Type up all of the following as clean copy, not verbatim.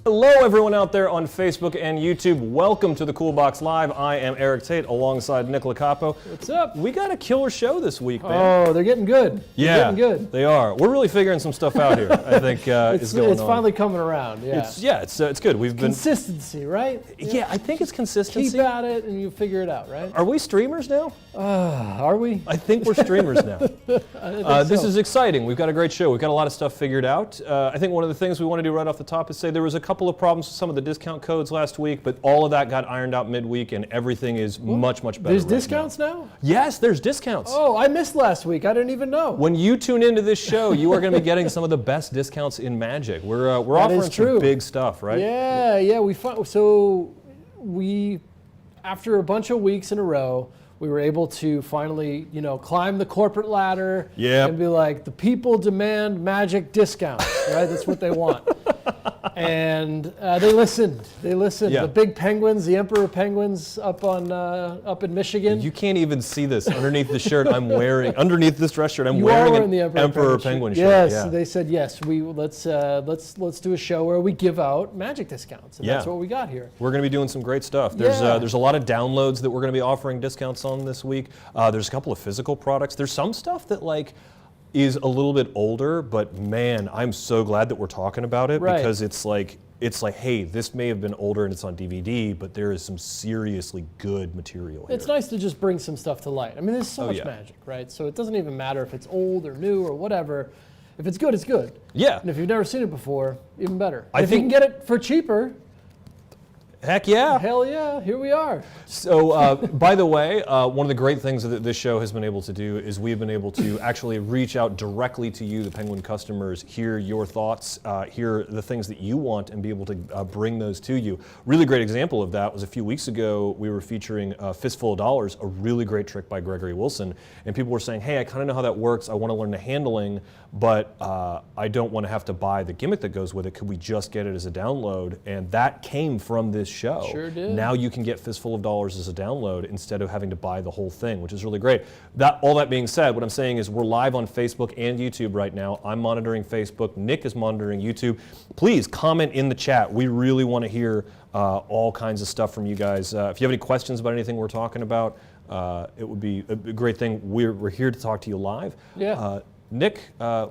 Hello everyone out there on Facebook and YouTube. Welcome to the Cool Box Live. I am Eric Tate alongside Nick Lacapo. What's up? We got a killer show this week, man. Oh, they're getting good. Yeah, they're getting good. They are. We're really figuring some stuff out here. I think it's finally coming around. Yeah. It's good. We've been consistency, right? Yeah, I think it's consistency. Keep at it and you figure it out, right? Are we streamers now? Are we? I think we're streamers now. This is exciting. We've got a great show. We've got a lot of stuff figured out. I think one of the things we want to do right off the top is say there was a couple of problems with some of the discount codes last week, but all of that got ironed out midweek and everything is much better. There's discounts now? Yes, there's discounts. Oh, I missed last week. I didn't even know. When you tune into this show, you are going to be getting some of the best discounts in Magic. We're offering some big stuff, right? Yeah. We after a bunch of weeks in a row, we were able to finally, climb the corporate ladder and be like, the people demand Magic discounts, right? That's what they want. And they listened. Yeah. The big penguins, the emperor penguins up in Michigan. You can't even see this underneath the shirt I'm wearing. Underneath this dress shirt, I'm wearing the an emperor penguin shirt. Yes, yeah. They said yes. Let's do a show where we give out Magic discounts, and that's what we got here. We're going to be doing some great stuff. There's a lot of downloads that we're going to be offering discounts on this week. There's a couple of physical products. There's some stuff that is a little bit older, but man, I'm so glad that we're talking about it because it's like, hey, this may have been older and it's on DVD, but there is some seriously good material here. It's nice to just bring some stuff to light. I mean, there's so much Magic, right? So it doesn't even matter if it's old or new or whatever. If it's good, it's good. Yeah. And if you've never seen it before, even better. If you can get it for cheaper, heck yeah. Hell yeah, here we are. So, by the way, one of the great things that this show has been able to do is we've been able to actually reach out directly to you, the Penguin customers, hear your thoughts, hear the things that you want, and be able to bring those to you. Really great example of that was a few weeks ago, we were featuring Fistful of Dollars, a really great trick by Gregory Wilson, and people were saying, hey, I kind of know how that works, I want to learn the handling, but I don't want to have to buy the gimmick that goes with it. Could we just get it as a download? And that came from this show. Sure did. Now you can get Fistful of Dollars as a download instead of having to buy the whole thing, which is really great. All that being said, what I'm saying is we're live on Facebook and YouTube right now. I'm monitoring Facebook. Nick is monitoring YouTube. Please comment in the chat. We really want to hear all kinds of stuff from you guys. If you have any questions about anything we're talking about, it would be a great thing. We're here to talk to you live. Yeah. Nick,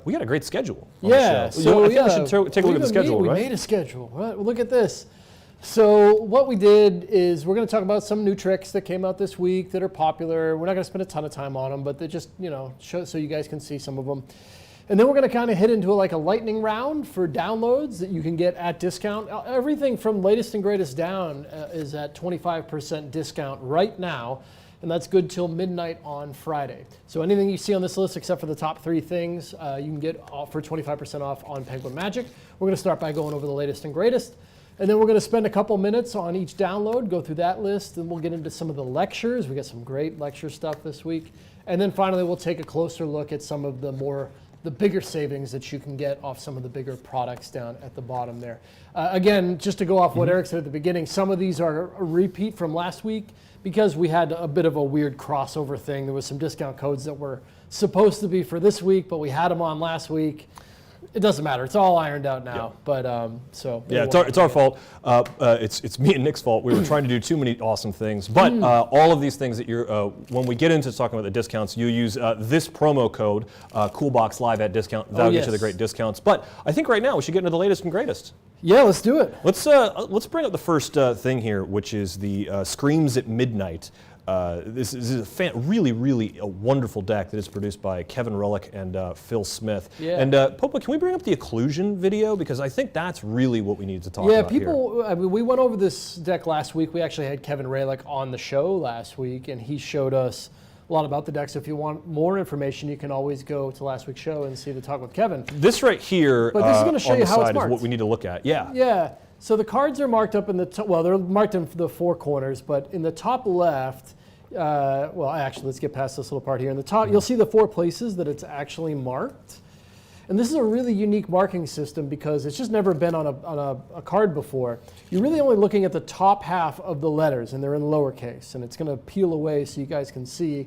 we got a great schedule on the show. So I think we should take a look at the schedule, right? We made a schedule. Right? Well, look at this. So what we did is we're going to talk about some new tricks that came out this week that are popular. We're not going to spend a ton of time on them, but they just, show so you guys can see some of them. And then we're going to kind of hit into like a lightning round for downloads that you can get at discount. Everything from latest and greatest down is at 25% discount right now. And that's good till midnight on Friday. So anything you see on this list except for the top 3 things, you can get for 25% off on Penguin Magic. We're going to start by going over the latest and greatest. And then we're going to spend a couple minutes on each download, go through that list, and we'll get into some of the lectures. We got some great lecture stuff this week. And then finally, we'll take a closer look at some of the bigger savings that you can get off some of the bigger products down at the bottom there. Again, just to go off what Eric said at the beginning, some of these are a repeat from last week because we had a bit of a weird crossover thing. There was some discount codes that were supposed to be for this week, but we had them on last week. It doesn't matter. It's all ironed out now. Yeah. But so yeah, it's our fault. It's me and Nick's fault. We were trying to do too many awesome things. But all of these things that you're when we get into talking about the discounts, you use this promo code Coolbox Live at discount. That'll get you the great discounts. But I think right now we should get into the latest and greatest. Yeah, let's do it. Let's bring up the first thing here, which is the Screams at Midnight. This is a really a wonderful deck that is produced by Kevin Relic and Phil Smith. Yeah. And Popa, can we bring up the occlusion video? Because I think that's really what we need to talk about here. I mean, we went over this deck last week. We actually had Kevin Relic on the show last week, and he showed us a lot about the deck. So if you want more information, you can always go to last week's show and see the talk with Kevin. This right here but this is going to show you how it's marked. Is what we need to look at. Yeah. Yeah. So the cards are marked up in the well, they're marked in the four corners, but in the top left. Well, actually, let's get past this little part here. In the top, you'll see the 4 places that it's actually marked. And this is a really unique marking system because it's just never been on a card before. You're really only looking at the top half of the letters, and they're in lowercase. And it's going to peel away so you guys can see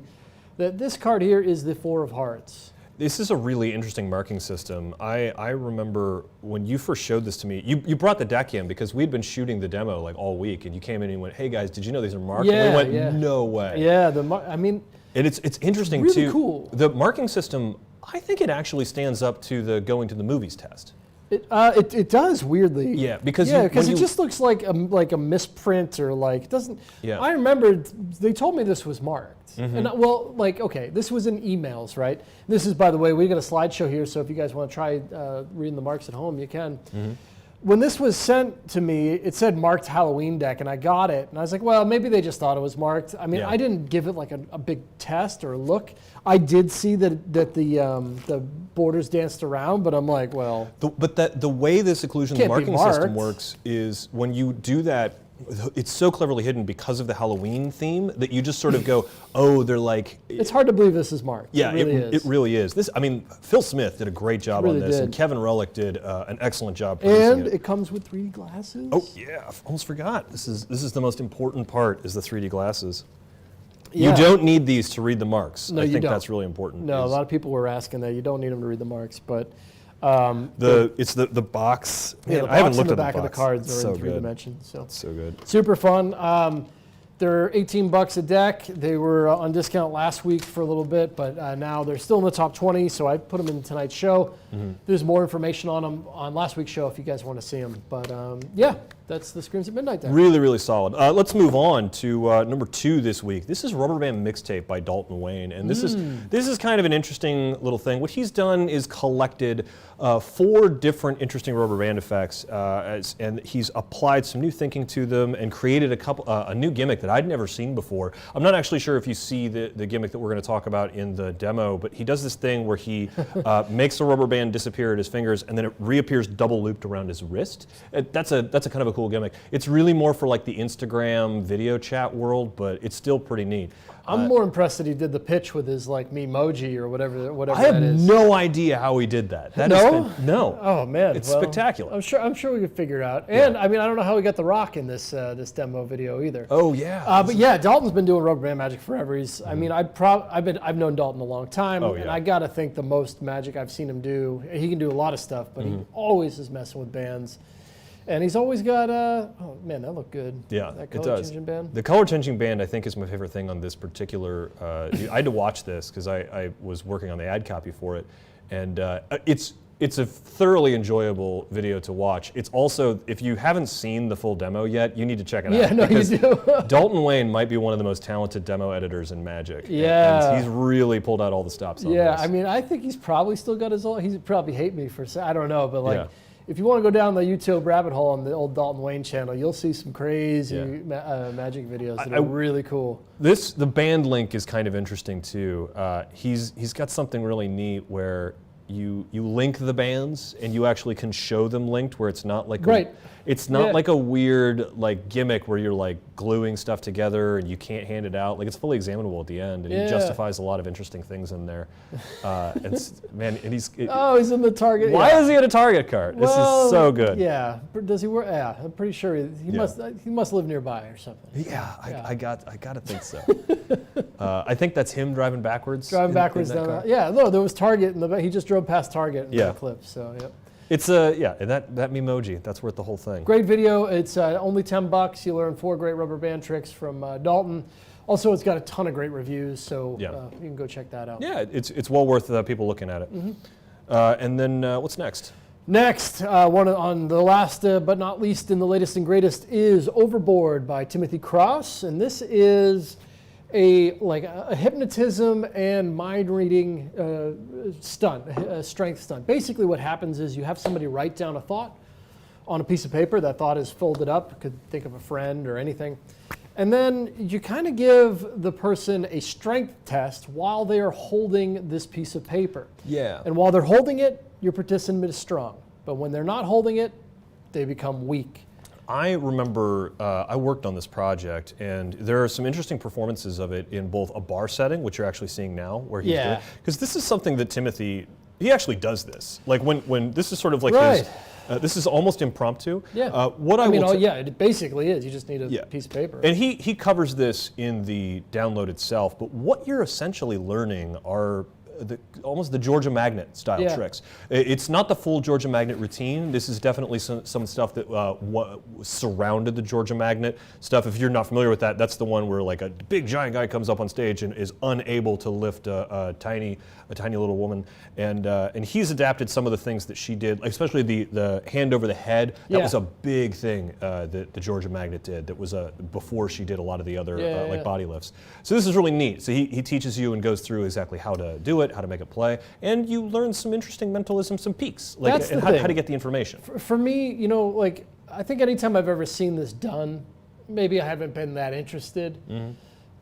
that this card here is the 4 of hearts. This is a really interesting marking system. I remember when you first showed this to me, you brought the deck in because we'd been shooting the demo like all week, and you came in and you went, "Hey guys, did you know these are marked?" Yeah, and we went, "No way." Yeah, I mean, and it's interesting really too. Cool. The marking system, I think it actually stands up to the going to the movies test. It does weirdly. Yeah, because it just looks like a misprint or like it doesn't. Yeah. I remember they told me this was marked, and well, like okay, this was in emails, right? This is, by the way, we got a slideshow here, so if you guys want to try reading the marks at home, you can. When this was sent to me, it said marked Halloween deck, and I got it, and I was like, well, maybe they just thought it was marked. I mean, I didn't give it like a big test or a look. I did see that the borders danced around, but I'm like, well. The way this occlusion marking system works is when you do that, it's so cleverly hidden because of the Halloween theme that you just sort of go, oh, they're like. It's hard to believe this is marked. Yeah, it really is. This, I mean, Phil Smith did a great job on this, and Kevin Relic did an excellent job producing it. And it comes with 3D glasses. Oh yeah, I almost forgot. This is the most important part, is the 3D glasses. Yeah. You don't need these to read the marks. No, I think you don't. That's really important. No, a lot of people were asking that. You don't need them to read the marks, but. It's the box. Yeah, Man, the I haven't box looked and the at back the of the box. cards are in 3 good. dimensions. So It's so good. Super fun. They're $18 a deck. They were on discount last week for a little bit, but now they're still in the top 20, so I put them in tonight's show. There's more information on them on last week's show if you guys want to see them. But yeah, that's the Screams at Midnight deck. Really solid. Let's move on to number 2 this week. This is Rubber Band Mixtape by Dalton Wayne, and this is kind of an interesting little thing. What he's done is collected 4 different interesting rubber band effects, and he's applied some new thinking to them and created a new gimmick that I'd never seen before. I'm not actually sure if you see the gimmick that we're going to talk about in the demo, but he does this thing where he makes the rubber band disappear at his fingers, and then it reappears double looped around his wrist. That's a kind of a cool gimmick. It's really more for like the Instagram video chat world, but it's still pretty neat. I'm more impressed that he did the pitch with his like memoji or whatever I that have is. no idea how he did that. No. Oh man, it's spectacular. I'm sure we could figure it out. And I mean, I don't know how we got The Rock in this demo video either. Oh yeah. But yeah, Dalton's been doing rubber band magic forever. I mean, I've known Dalton a long time, and I gotta think the most magic I've seen him do. He can do a lot of stuff, but he always is messing with bands. And he's always got, oh man, that looked good. Yeah, that it does. Changing band. The color changing band, I think, is my favorite thing on this particular. I had to watch this because I was working on the ad copy for it, and it's a thoroughly enjoyable video to watch. It's also, if you haven't seen the full demo yet, you need to check it out. Yeah, no, you do. Dalton Wayne might be one of the most talented demo editors in Magic. Yeah, and he's really pulled out all the stops on Yeah, this. I mean, I think he's probably still got his old. He's probably hate me for I don't know, but like. Yeah. If you want to go down the YouTube rabbit hole on the old Dalton Wayne channel, you'll see some crazy magic videos that are really cool. The band link is kind of interesting too. He's got something really neat where you link the bands and you actually can show them linked, where it's not like Right. It's not Yeah. like a weird like gimmick where you're like gluing stuff together and you can't hand it out. Like it's fully examinable at the end, and Yeah. he justifies a lot of interesting things in there. And he's Oh, he's in the Target. why yeah. is he at a Target cart? This Well, is so good. Yeah. Does he work? Yeah, I'm pretty sure he Yeah. must live nearby or something. Yeah, Yeah. I gotta think so. I think that's him driving backwards. Driving backwards in that down. car. Yeah, no, there was Target in the back. He just drove past Target in Yeah. the clip. So yeah. It's and that memoji, that's worth the whole thing. Great video. It's only $10. You learn 4 great rubber band tricks from Dalton. Also, it's got a ton of great reviews, so Yeah. you can go check that out. Yeah, it's well worth people looking at it. Mm-hmm. And then what's next? Next, one on the last but not least in the latest and greatest is Overboard by Timothy Cross, and this is a hypnotism and mind reading stunt, a strength stunt. Basically, what happens is you have somebody write down a thought on a piece of paper. That thought is folded up. You could think of a friend or anything. And then you kind of give the person a strength test while they are holding this piece of paper. Yeah. And while they're holding it, your participant is strong. But when they're not holding it, they become weak. I remember I worked on this project, and there are some interesting performances of it in both a bar setting, which you're actually seeing now, where he's doing. Because this is something that Timothy, he actually does this. Like when this is sort of like his, this is almost impromptu. Yeah. It basically is. You just need a piece of paper. And he covers this in the download itself, but what you're essentially learning are almost the Georgia Magnet style tricks. It's not the full Georgia Magnet routine. This is definitely some stuff that surrounded the Georgia Magnet stuff. If you're not familiar with that, that's the one where like a big giant guy comes up on stage and is unable to lift a tiny little woman. And he's adapted some of the things that she did, especially the hand over the head. That was a big thing that the Georgia Magnet did. That was before she did a lot of the other body lifts. So this is really neat. So he teaches you and goes through exactly how to do it, how to make it play, and you learn some interesting mentalism, some peaks, like and how to get the information. For me, I think anytime I've ever seen this done, maybe I haven't been that interested. Mm-hmm.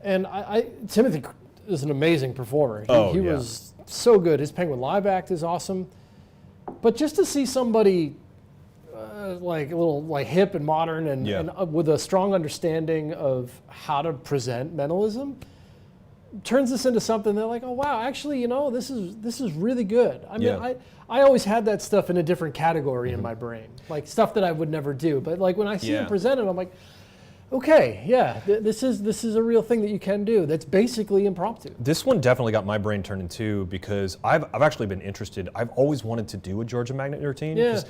And Timothy is an amazing performer. He was so good. His Penguin Live act is awesome. But just to see somebody like a little like hip and modern and with a strong understanding of how to present mentalism, turns this into something they're like, oh wow, actually, this is really good. I mean, I always had that stuff in a different category in my brain, like stuff that I would never do. But like when I see it presented, I'm like, okay, this is a real thing that you can do. That's basically impromptu. This one definitely got my brain turned in two because I've actually been interested. I've always wanted to do a Georgia Magnet routine. Yeah.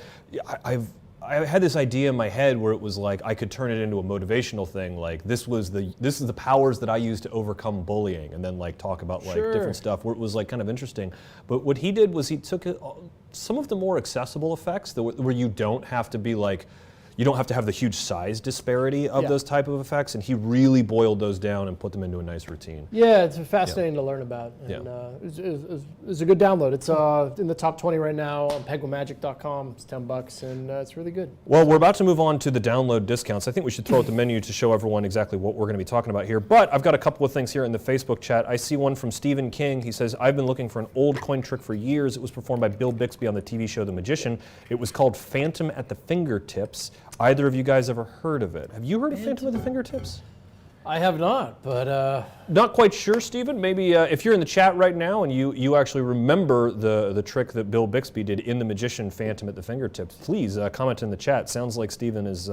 I had this idea in my head where it was like I could turn it into a motivational thing. Like this is the powers that I use to overcome bullying, and then like talk about like different stuff where it was like kind of interesting. But what he did was he took some of the more accessible effects where you don't have to be like. You don't have to have the huge size disparity of those type of effects, and he really boiled those down and put them into a nice routine. Yeah, it's fascinating to learn about. And, it's a good download. It's in the top 20 right now on penguinmagic.com. It's $10, and it's really good. Well, we're about to move on to the download discounts. I think we should throw out the menu to show everyone exactly what we're going to be talking about here. But I've got a couple of things here in the Facebook chat. I see one from Stephen King. He says, I've been looking for an old coin trick for years. It was performed by Bill Bixby on the TV show The Magician. It was called Phantom at the Fingertips. Either of you guys ever heard of it? Have you heard of Phantom at the Fingertips? I have not, but... Not quite sure, Stephen. Maybe if you're in the chat right now and you actually remember the trick that Bill Bixby did in The Magician, Phantom at the Fingertips, please comment in the chat. Sounds like Stephen is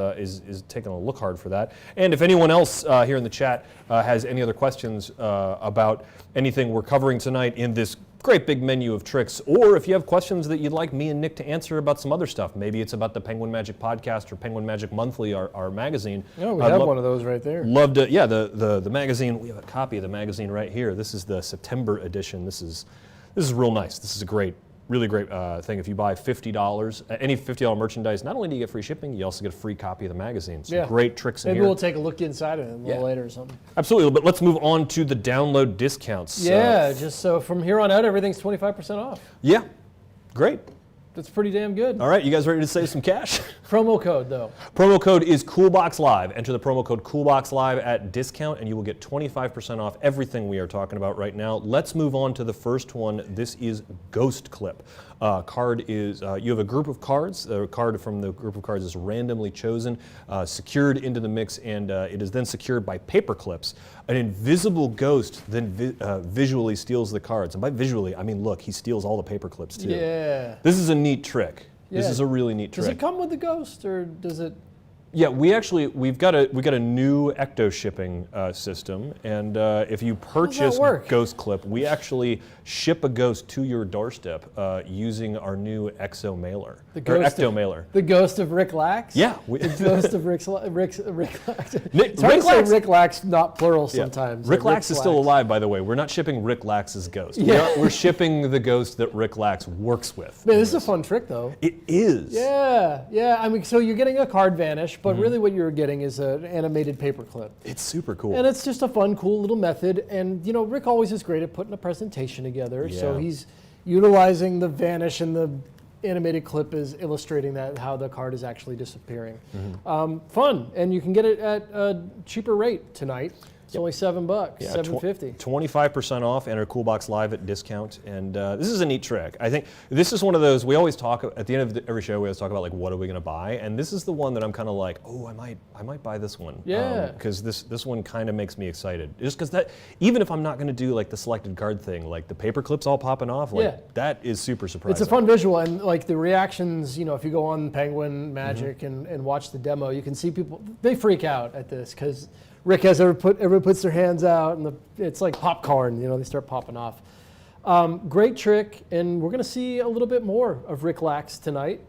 taking a look hard for that. And if anyone else here in the chat has any other questions about anything we're covering tonight in this great big menu of tricks, or if you have questions that you'd like me and Nick to answer about some other stuff, maybe it's about the Penguin Magic podcast or Penguin Magic Monthly, our magazine. Yeah, we have one of those right there. Love to, the magazine. We have a copy of the magazine right here. This is the September edition. This is real nice. This is a really great thing. If you buy $50, any $50 merchandise, not only do you get free shipping, you also get a free copy of the magazine. So great tricks in here. Maybe we'll take a look inside of it a little later or something. Absolutely, but let's move on to the download discounts. Yeah, just so from here on out, everything's 25% off. Yeah, great. That's pretty damn good. All right, you guys ready to save some cash? Promo code, though. Promo code is CoolboxLive. Enter the promo code CoolboxLive at discount, and you will get 25% off everything we are talking about right now. Let's move on to the first one. This is Ghost Clip. Card is, you have a group of cards. A card from the group of cards is randomly chosen, secured into the mix, and it is then secured by paper clips. An invisible ghost then visually steals the cards. And by visually, I mean, look, he steals all the paper clips too. Yeah. This is a neat trick. This Yeah. is a really neat trick. Does it come with the ghost, or does it? Yeah, we've got a new ecto shipping system, and if you purchase Ghost Clip, we actually ship a ghost to your doorstep using our new exo mailer, ecto mailer. The ghost of Rick Lax. Yeah, the ghost of Rick Lax. It's hard to say Rick Lax, not plural sometimes. Rick Lax is still alive, by the way. We're not shipping Rick Lax's ghost. Yeah. We're shipping the ghost that Rick Lax works with. Man, this is a fun trick, though. It is. Yeah. I mean, so you're getting a card vanish, but really what you're getting is an animated paper clip. It's super cool. And it's just a fun, cool little method. And, you know, Rick always is great at putting a presentation together. Yeah. So he's utilizing the vanish, and the animated clip is illustrating that, how the card is actually disappearing. Fun. And you can get it at a cheaper rate tonight. It's only $7, $7.50. 25% off. Enter CoolboxLive at discount, and this is a neat trick. I think this is one of those, we always talk at the end of every show. We always talk about like, what are we going to buy? And this is the one that I'm kind of like, oh, I might buy this one. Yeah. Because this one kind of makes me excited. Just because that, even if I'm not going to do like the selected card thing, like the paper clips all popping off, like that is super surprising. It's a fun visual, and like the reactions. You know, if you go on Penguin Magic and watch the demo, you can see people, they freak out at this because Rick has everyone puts their hands out, and it's like popcorn. You know, they start popping off. Great trick, and we're going to see a little bit more of Rick Lax tonight.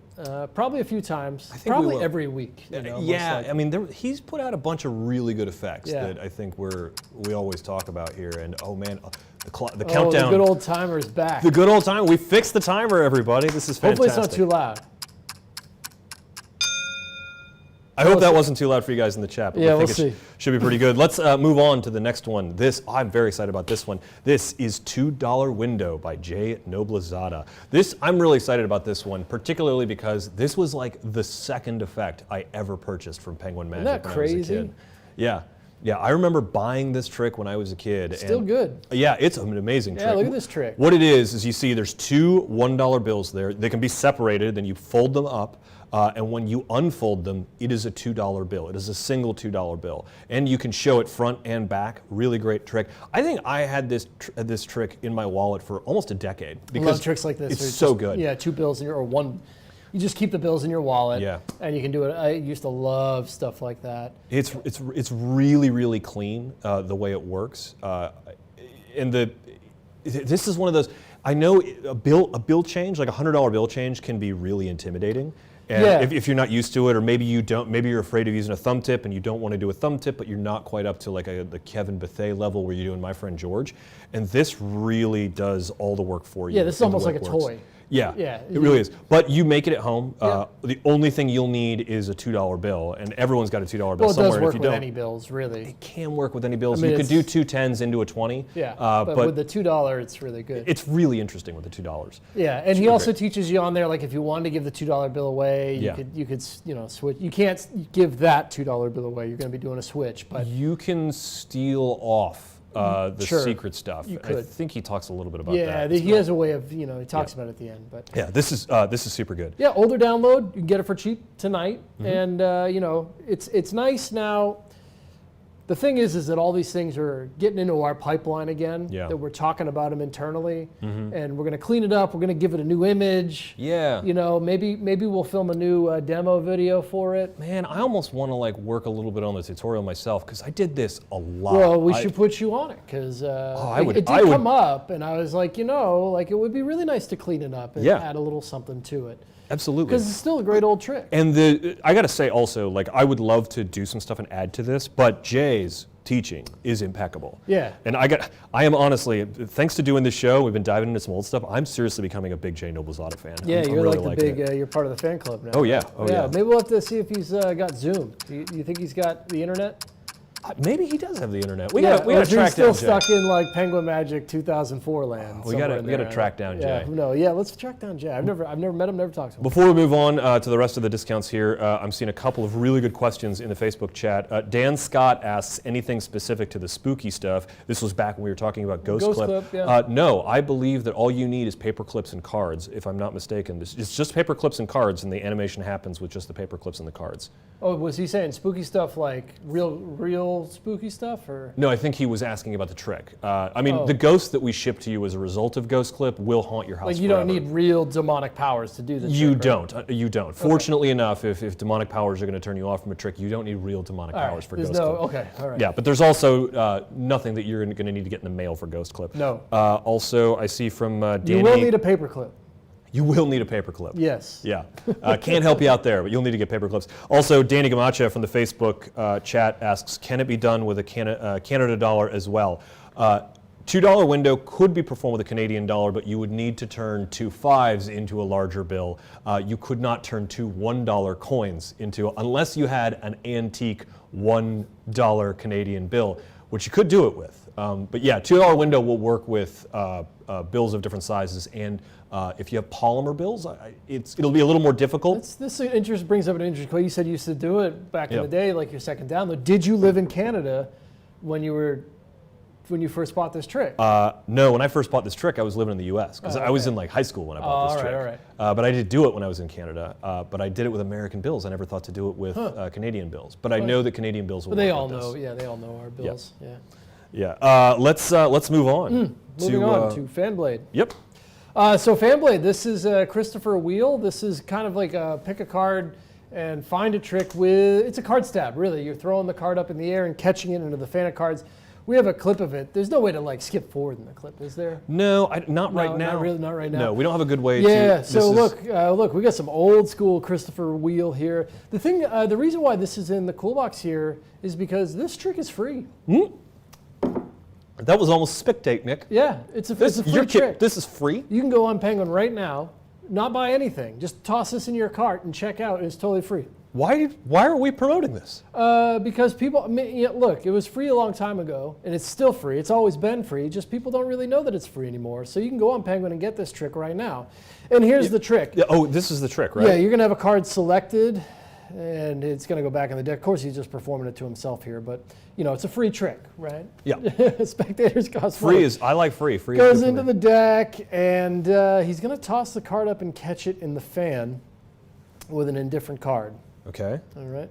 Probably a few times. Probably every week. You know, yeah, I mean, he's put out a bunch of really good effects that I think we always talk about here. And oh man, the countdown. The good old timer is back. The good old timer. We fixed the timer, everybody. This is fantastic. Hopefully it's not too loud. I hope that wasn't too loud for you guys in the chat, but we'll see. Should be pretty good. Let's move on to the next one. I'm very excited about this one. This is $2 Window by Jay Noblezada. I'm really excited about this one, particularly because this was like the second effect I ever purchased from Penguin Magic. Isn't that crazy? I was a kid. Yeah, I remember buying this trick when I was a kid. Still good. Yeah, it's an amazing trick. Yeah, look at this trick. What it is you see there's two $1 bills there. They can be separated, then you fold them up. And when you unfold them, it is a $2 bill. It is a single $2 bill. And you can show it front and back. Really great trick. I think I had this trick in my wallet for almost a decade. Because I love tricks like this. It's so good. Yeah, 2 bills or one. You just keep the bills in your wallet. Yeah. And you can do it. I used to love stuff like that. It's really, really clean the way it works. This is one of those, I know a bill change, like a $100 bill change can be really intimidating. And if you're not used to it, or maybe you're afraid of using a thumb tip and you don't want to do a thumb tip, but you're not quite up to like the Kevin Bethea level where you're doing My Friend George. And this really does all the work for you. Yeah, this is almost like a toy. Yeah, it really is. But you make it at home. The only thing you'll need is a $2 bill, and everyone's got a $2 bill well, it somewhere. Does work if you with don't, any bills, really. It can work with any bills. I mean, you could do 2 10s into a 20. Yeah, but with the $2, it's really good. It's really interesting with the $2. Yeah, and he also teaches you on there, like if you wanted to give the $2 bill away, you could switch. You can't give that $2 bill away. You're going to be doing a switch, but you can steal off the secret stuff. You could. I think he talks a little bit about that. Yeah, he has a way of, he talks about it at the end. But yeah, this is super good. Yeah, older download, you can get it for cheap tonight, and it's nice now. The thing is that all these things are getting into our pipeline again. Yeah. That we're talking about them internally, and we're going to clean it up. We're going to give it a new image. Yeah. Maybe we'll film a new demo video for it. Man, I almost want to like work a little bit on the tutorial myself because I did this a lot. Well, we should put you on it because it did come up, and I was like, it would be really nice to clean it up and add a little something to it. Absolutely. Because it's still a great old trick. And I got to say also, like, I would love to do some stuff and add to this, but Jay's teaching is impeccable. Yeah. And I am honestly, thanks to doing this show, we've been diving into some old stuff. I'm seriously becoming a big Jay Noblezada fan. Yeah, I'm you're really like the big, you're part of the fan club now. Oh, yeah. Maybe we'll have to see if he's got Zoom. Do you think he's got the internet? Maybe he does have the internet. We Yeah, got to track still down Jay. stuck in like Penguin Magic 2004 land. We got to track down Jay. No, yeah, let's track down Jay. I've never met him, never talked to him. Before we move on to the rest of the discounts here, I'm seeing a couple of really good questions in the Facebook chat. Dan Scott asks anything specific to the spooky stuff. This was back when we were talking about Ghost Clip. Yeah. No, I believe that all you need is paper clips and cards, if I'm not mistaken. It's just paper clips and cards, and the animation happens with just the paper clips and the cards. Oh, was he saying spooky stuff like real spooky stuff, or? No, I think he was asking about the trick. I mean, the ghost that we ship to you as a result of Ghost Clip will haunt your house Like you forever. don't need real demonic powers to do this. You trick, don't. right? You don't. Fortunately enough, if demonic powers are going to turn you off from a trick, you don't need real demonic powers for Ghost Clip. Okay, all right. Yeah, but there's also nothing that you're going to need to get in the mail for Ghost Clip. No. Also, I see from Danny. You will need a paper clip. You will need a paper clip. Yes. Yeah. Can't help you out there, but you'll need to get paper clips. Also, Danny Gamacha from the Facebook chat asks, can it be done with a Canada dollar as well? $2 window could be performed with a Canadian dollar, but you would need to turn 2 5s into a larger bill. You could not turn 2 $1 coins into, unless you had an antique $1 Canadian bill, which you could do it with. But yeah, $2 window will work with bills of different sizes, and if you have polymer bills, it'll be a little more difficult. This brings up an interesting question. You said you used to do it back in the day, like your second download. Did you live in Canada when you first bought this trick? No, when I first bought this trick, I was living in the U.S. because I was in like high school when I bought this trick. All right. But I did do it when I was in Canada. But I did it with American bills. I never thought to do it with Canadian bills. But I know that Canadian bills will. But they work all with know. this. Yeah, they all know our bills. Yeah. Yeah. Let's move on. Moving on to Fanblade. Yep. So Fanblade, this is Christopher Wheel. This is kind of like pick a card and find a trick with. It's a card stab, really. You're throwing the card up in the air and catching it into the fan of cards. We have a clip of it. There's no way to like skip forward in the clip, is there? No, not right now. Not right now. No, we don't have a good way to. Yeah. So look, we got some old school Christopher Wheel here. The reason why this is in the cool box here is because this trick is free. That was almost spectate, Nick. Yeah, it's a free trick. This is free? You can go on Penguin right now, not buy anything. Just toss this in your cart and check out. It's totally free. Why are we promoting this? Because people, look, it was free a long time ago, and it's still free. It's always been free. Just people don't really know that it's free anymore. So you can go on Penguin and get this trick right now. And here's the trick. Yeah, oh, this is the trick, right? Yeah, you're going to have a card selected, and it's going to go back in the deck. Of course, he's just performing it to himself here, but it's a free trick, right? Yeah. Spectators cost free is, I like free. Free goes into the deck, and he's going to toss the card up and catch it in the fan with an indifferent card. Okay. All right.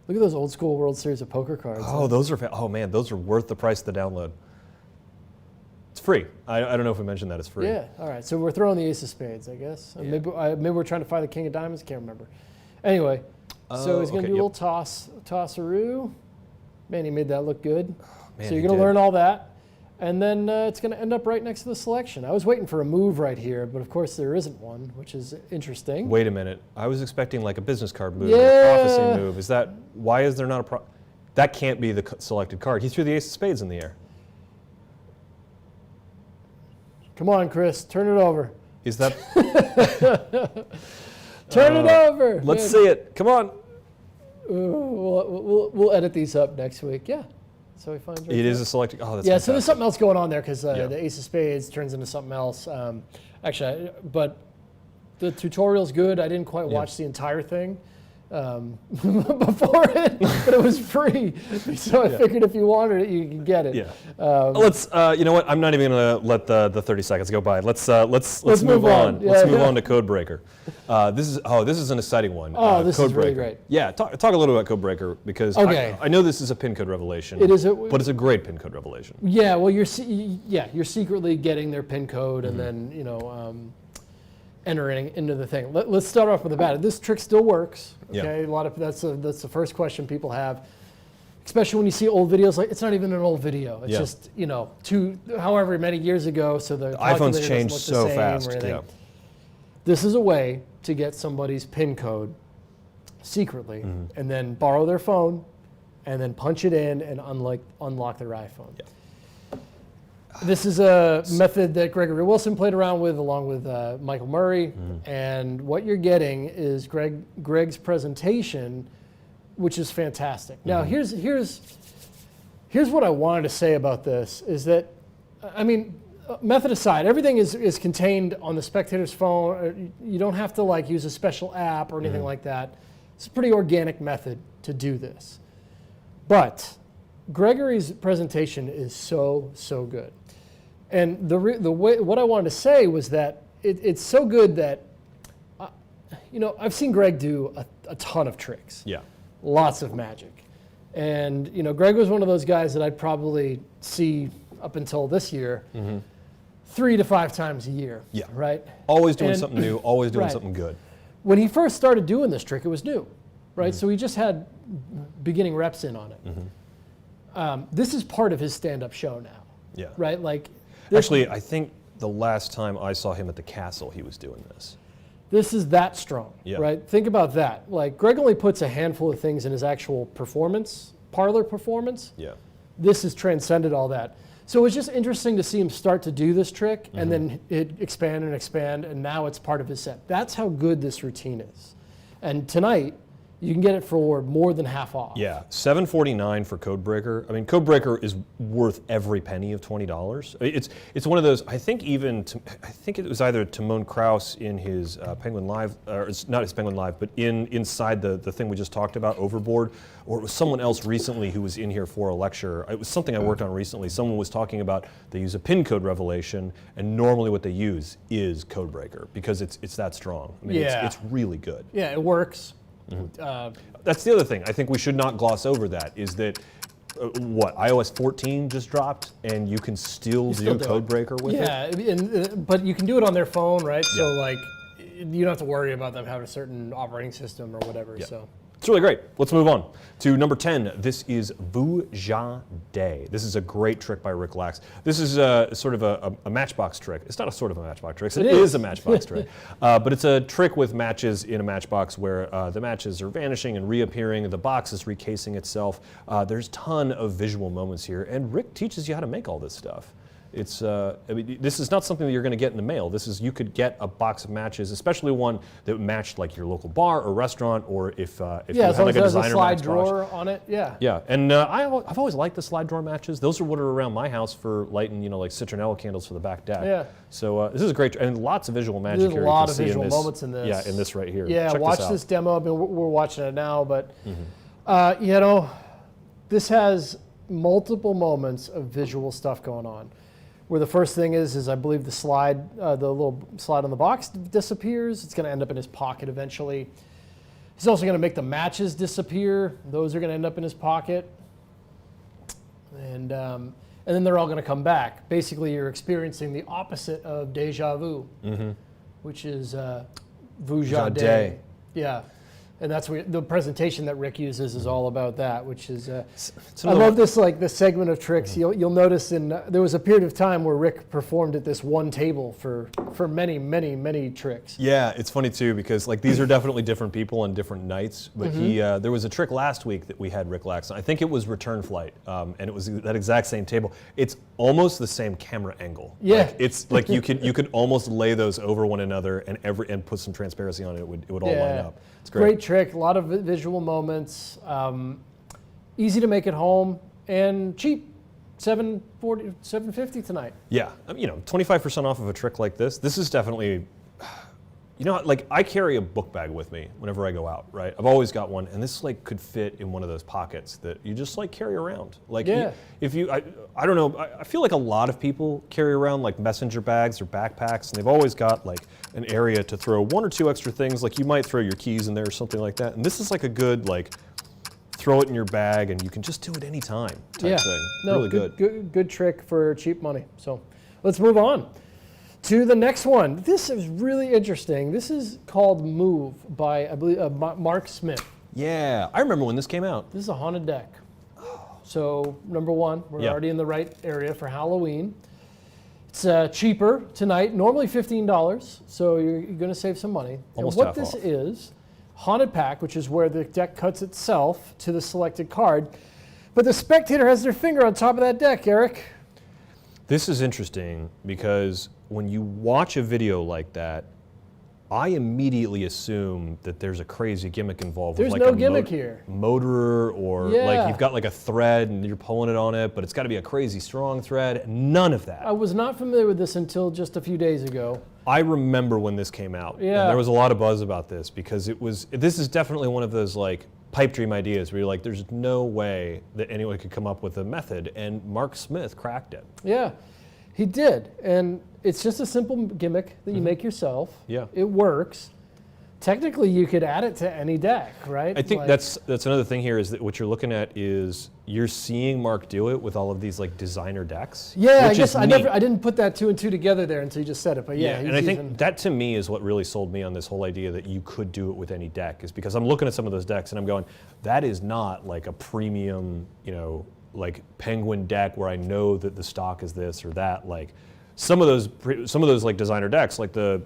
Look at those old school World Series of Poker cards. Oh, those are, man, those are worth the price of the download. It's free. I don't know if we mentioned that it's free. Yeah. All right. So we're throwing the Ace of Spades, I guess. Yeah. Maybe we're trying to find the King of Diamonds. Can't remember. Anyway, so he's going to do a little toss-a-roo. Man, he made that look good. Oh, man, so you're going to learn all that. And then it's going to end up right next to the selection. I was waiting for a move right here, but of course there isn't one, which is interesting. Wait a minute. I was expecting like a business card move, or a prophecy move. Why is there not a that can't be the selected card. He threw the Ace of Spades in the air. Come on, Chris, turn it over. Is that? Turn it over. Let's see it. Come on. We'll edit these up next week. Yeah. So he finds it is a selected. Oh, that's yeah. fantastic. So there's something else going on there because the Ace of Spades turns into something else. But the tutorial's good. I didn't quite watch the entire thing before it, but it was free. So I figured if you wanted it, you could get it. Yeah. Let's. You know what? I'm not even going to let the 30 seconds go by. Let's move on. Yeah, let's move on to Codebreaker. This is an exciting one. Oh, this is really Codebreaker. great. Yeah. Talk a little about Codebreaker because I know this is a pin code revelation. It is, but it's a great pin code revelation. Yeah. Well, you're secretly getting their pin code and then entering into the thing. Let's start off with the bat. This trick still works. Okay, that's the first question people have, especially when you see old videos. Like it's not even an old video. It's just however many years ago. So the iPhones changed so fast. Yeah. This is a way to get somebody's PIN code secretly, and then borrow their phone, and then punch it in and unlock their iPhone. Yeah. This is a method that Gregory Wilson played around with along with Michael Murray, and what you're getting is Greg's presentation, which is fantastic. Now here's Here's what I wanted to say about this is that, I mean, method aside, everything is contained on the spectator's phone. You don't have to like use a special app or anything like that. It's a pretty organic method to do this. But Gregory's presentation is so good. And the way, what I wanted to say was that it's so good that, you know, I've seen Greg do a ton of tricks. Yeah. Lots of magic. And, you know, Greg was one of those guys that I'd probably see up until this year 3 to 5 times a year. Yeah. Right? Always doing something new, always doing something good. When he first started doing this trick, it was new, right? So he just had beginning reps in on it. This is part of his stand-up show now. Yeah. Right? Like, actually, I think the last time I saw him at the Castle, he was doing this. This is that strong, right? Think about that. Like, Greg only puts a handful of things in his actual performance, parlor performance. Yeah. This has transcended all that. So it's just interesting to see him start to do this trick and then it expand, and now it's part of his set. That's how good this routine is. And tonight, you can get it for more than half off. Yeah, $7.49 for Codebreaker. I mean, Codebreaker is worth every penny of $20. It's one of those. I think I think it was either Timon Kraus in his Penguin Live, or it's not his Penguin Live, but inside the thing we just talked about, Overboard, or it was someone else recently who was in here for a lecture. It was something I worked on recently. Someone was talking about they use a pin code revelation, and normally what they use is Codebreaker because it's that strong. I mean, it's really good. Yeah, it works. That's the other thing. I think we should not gloss over that is that iOS 14 just dropped and you can still do Codebreaker with it? Yeah, but you can do it on their phone, right? Yeah. So like you don't have to worry about them having a certain operating system or whatever. Yeah. So it's really great. Let's move on to number 10. This is Vuja Day. This is a great trick by Rick Lax. This is sort of a matchbox trick. It's not a sort of a matchbox trick. It is a matchbox trick. But it's a trick with matches in a matchbox where the matches are vanishing and reappearing. The box is recasing itself. There's a ton of visual moments here. And Rick teaches you how to make all this stuff. It's, I mean, this is not something that you're going to get in the mail. This is, you could get a box of matches, especially one that matched like your local bar or restaurant, or if you have like a designer slide drawer on it. Yeah. Yeah, and I've always liked the slide drawer matches. Those are what are around my house for lighting, you know, like citronella candles for the back deck. Yeah. So this is great, and lots of visual magic here. There's a lot of visual moments in this. Yeah, in this right here. Yeah, watch this demo. I mean, we're watching it now, but you know, this has multiple moments of visual stuff going on. Where the first thing is I believe the slide, the little slide on the box disappears. It's going to end up in his pocket eventually. He's also going to make the matches disappear. Those are going to end up in his pocket. And then they're all going to come back. Basically, you're experiencing the opposite of deja vu, which is Vuja Day. Yeah. And that's what the presentation that Rick uses is all about that, which is, I love this, like the segment of tricks. You'll notice there was a period of time where Rick performed at this one table for many tricks. Yeah, it's funny too, because like these are definitely different people on different nights, but there was a trick last week that we had Rick Lax on. I think it was Return Flight, and it was that exact same table. It's almost the same camera angle. Yeah. Like, it's like you could almost lay those over one another and put some transparency on it. It would all line up. It's great trick, a lot of visual moments, easy to make at home, and cheap. $7.50 tonight. Yeah, you know, 25% off of a trick like this. This is definitely, you know, like I carry a book bag with me whenever I go out, right? I've always got one, and this like could fit in one of those pockets that you just like carry around. Like, I don't know, I feel like a lot of people carry around like messenger bags or backpacks, and they've always got like an area to throw 1 or 2 extra things. Like you might throw your keys in there or something like that. And this is like a good like, throw it in your bag and you can just do it anytime type thing. No, really good trick for cheap money. So let's move on to the next one. This is really interesting. This is called Move by, I believe, Mark Smith. Yeah, I remember when this came out. This is a haunted deck. So number one, we're already in the right area for Halloween. It's cheaper tonight, normally $15, so you're going to save some money. Almost and what half this off. is, Haunted Pack, which is where the deck cuts itself to the selected card, but the spectator has their finger on top of that deck, Eric. This is interesting because when you watch a video like that, I immediately assume that there's a crazy gimmick involved. There's with like no gimmick here. Motor or like you've got like a thread and you're pulling it on it, but it's got to be a crazy strong thread. None of that. I was not familiar with this until just a few days ago. I remember when this came out. Yeah. And there was a lot of buzz about this because this is definitely one of those like pipe dream ideas where you're like, there's no way that anyone could come up with a method, and Mark Smith cracked it. Yeah, he did, and it's just a simple gimmick that you make yourself. Yeah. It works. Technically, you could add it to any deck, right? I think that's another thing here is that what you're looking at is you're seeing Mark do it with all of these like designer decks. Yeah, I which guess is I neat. didn't put that 2 and 2 together there until you just said it. But yeah, and I think that to me is what really sold me on this whole idea that you could do it with any deck, is because I'm looking at some of those decks and I'm going, that is not like a premium, like Penguin deck where I know that the stock is this or that. Like some of those like designer decks, like the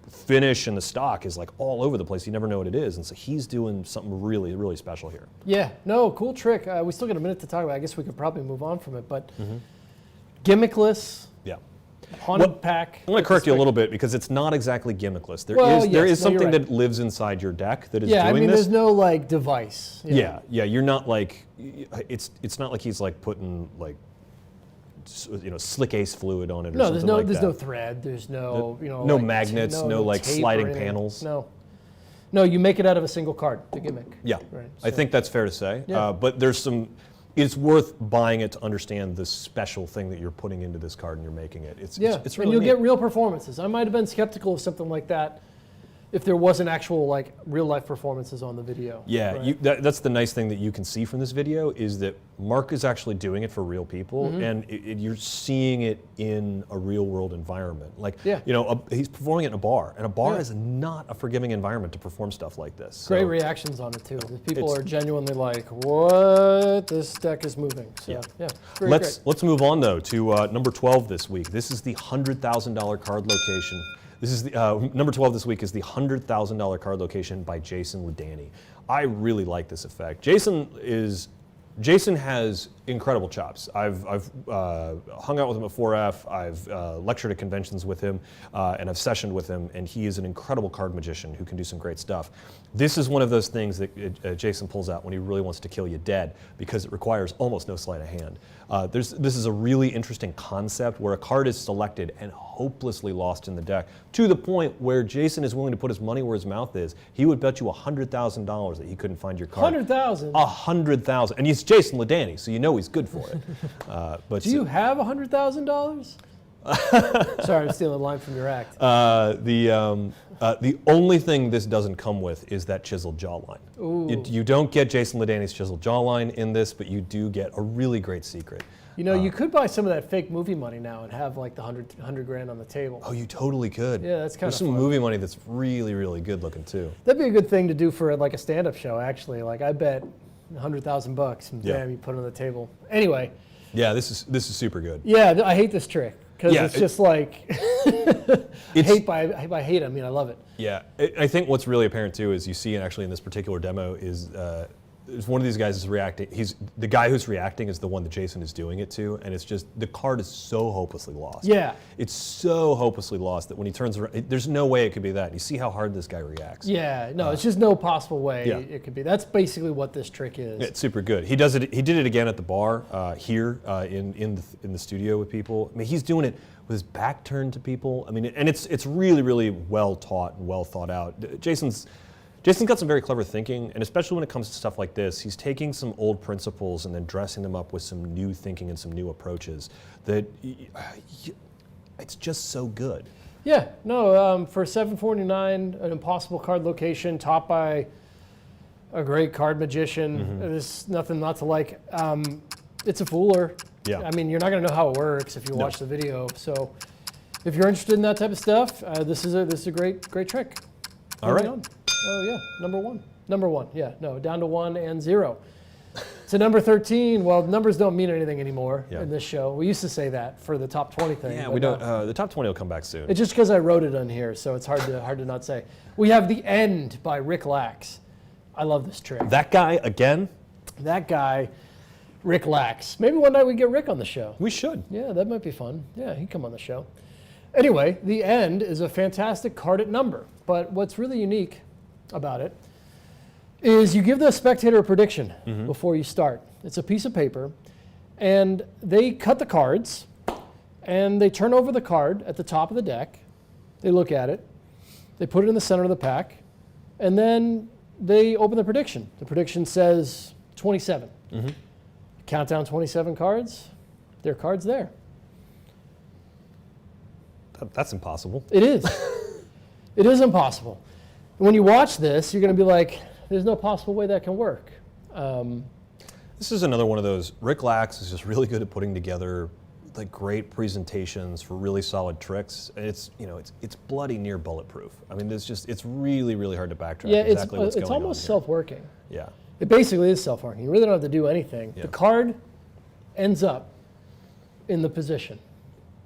finish and the stock is like all over the place. You never know what it is, and so he's doing something really, really special here. Yeah, no, cool trick. We still got a minute to talk about it. I guess we could probably move on from it, but gimmickless, Yeah. haunted pack. I'm going to correct you a little bit because it's not exactly gimmickless. There is no, you're something right. that lives inside your deck that is Yeah, I doing mean, this. there's no like device. Yeah, you're not like, it's not like he's like putting like, slick ace fluid on it or No, something like that. there's no thread. There's no, no like, magnets, no like tape or sliding anything. panels. No, you make it out of a single card, the gimmick. Yeah, Right, I so- think that's fair to say. Yeah. But it's worth buying it to understand the special thing that you're putting into this card and you're making it. It's really and you'll neat. get real performances. I might have been skeptical of something like that if there wasn't actual like real life performances on the video. Yeah, right? that's the nice thing that you can see from this video is that Mark is actually doing it for real people, and you're seeing it in a real world environment. Like, he's performing it in a bar, and a bar is not a forgiving environment to perform stuff like this. So Great reactions on it too. The people are genuinely like, "What? This deck is moving." So, yeah, very great. Let's move on though to number 12 this week. This is the $100,000 card location. This is the number 12 this week is the $100,000 card location by Jason Ledani. I really like this effect. Jason has incredible chops. I've hung out with him at 4F. I've lectured at conventions with him, and I've sessioned with him. And he is an incredible card magician who can do some great stuff. This is one of those things that Jason pulls out when he really wants to kill you dead, because it requires almost no sleight of hand. This is a really interesting concept where a card is selected and hopelessly lost in the deck, to the point where Jason is willing to put his money where his mouth is. He would bet you $100,000 that he couldn't find your card. 100,000. $100,000, and he's Jason Ledani, so you know he's good for it. But Do you have $100,000? Sorry, I'm stealing a line from your act. The only thing this doesn't come with is that chiseled jawline. You don't get Jason Ledani's chiseled jawline in this, but you do get a really great secret. You could buy some of that fake movie money now and have like the 100 grand on the table. Oh, you totally could. Yeah, that's kind of There's some fun. movie money that's really, really good looking too. That'd be a good thing to do for like a stand-up show, actually. Like I bet $100,000 and Yeah. bam, you put it on the table. Anyway. Yeah, this is super good. Yeah, I hate this trick because it's just like I hate. I mean, I love it. Yeah, I think what's really apparent too is you see actually in this particular demo is one of these guys is reacting. The guy who's reacting is the one that Jason is doing it to, and it's just the card is so hopelessly lost. Yeah, it's so hopelessly lost that when he turns around, there's no way it could be that. You see how hard this guy reacts. Yeah, no, it's just no possible way Yeah. it could be. That's basically what this trick is. It's super good. He does it. He did it again at the bar here in the studio with people. I mean, he's doing it with his back turned to people. I mean, and it's really, really well taught and well thought out. Jason's got some very clever thinking, and especially when it comes to stuff like this, he's taking some old principles and then dressing them up with some new thinking and some new approaches that it's just so good. Yeah, no, for $7.49, an impossible card location topped by a great card magician. There's nothing not to like. It's a fooler. Yeah. I mean, you're not going to know how it works if you watch the video. So if you're interested in that type of stuff, this is a great trick. All right. Moving on. Oh yeah, number one. Yeah, no, down to 1 and 0. To number 13. Well, numbers don't mean anything anymore in this show. We used to say that for the top 20 thing. Yeah, we don't. The top 20 will come back soon. It's just because I wrote it on here, so it's hard to not say. We have The End by Rick Lax. I love this trick. That guy again? That guy, Rick Lax. Maybe one night we get Rick on the show. We should. Yeah, that might be fun. Yeah, he'd come on the show. Anyway, The End is a fantastic carded number. but what's really unique about it is you give the spectator a prediction before you start. It's a piece of paper, and they cut the cards, and they turn over the card at the top of the deck. They look at it. They put it in the center of the pack, and then they open the prediction. The prediction says 27. Count down 27 cards. There are cards there. That's impossible. It is. It is impossible. When you watch this, you're going to be like, there's no possible way that can work. This is another one of those. Rick Lax is just really good at putting together like great presentations for really solid tricks. It's it's bloody near bulletproof. I mean, it's really really hard to backtrack. Yeah, exactly what's it's going almost on self-working. Yeah. It basically is self-working. You really don't have to do anything. Yeah. The card ends up in the position.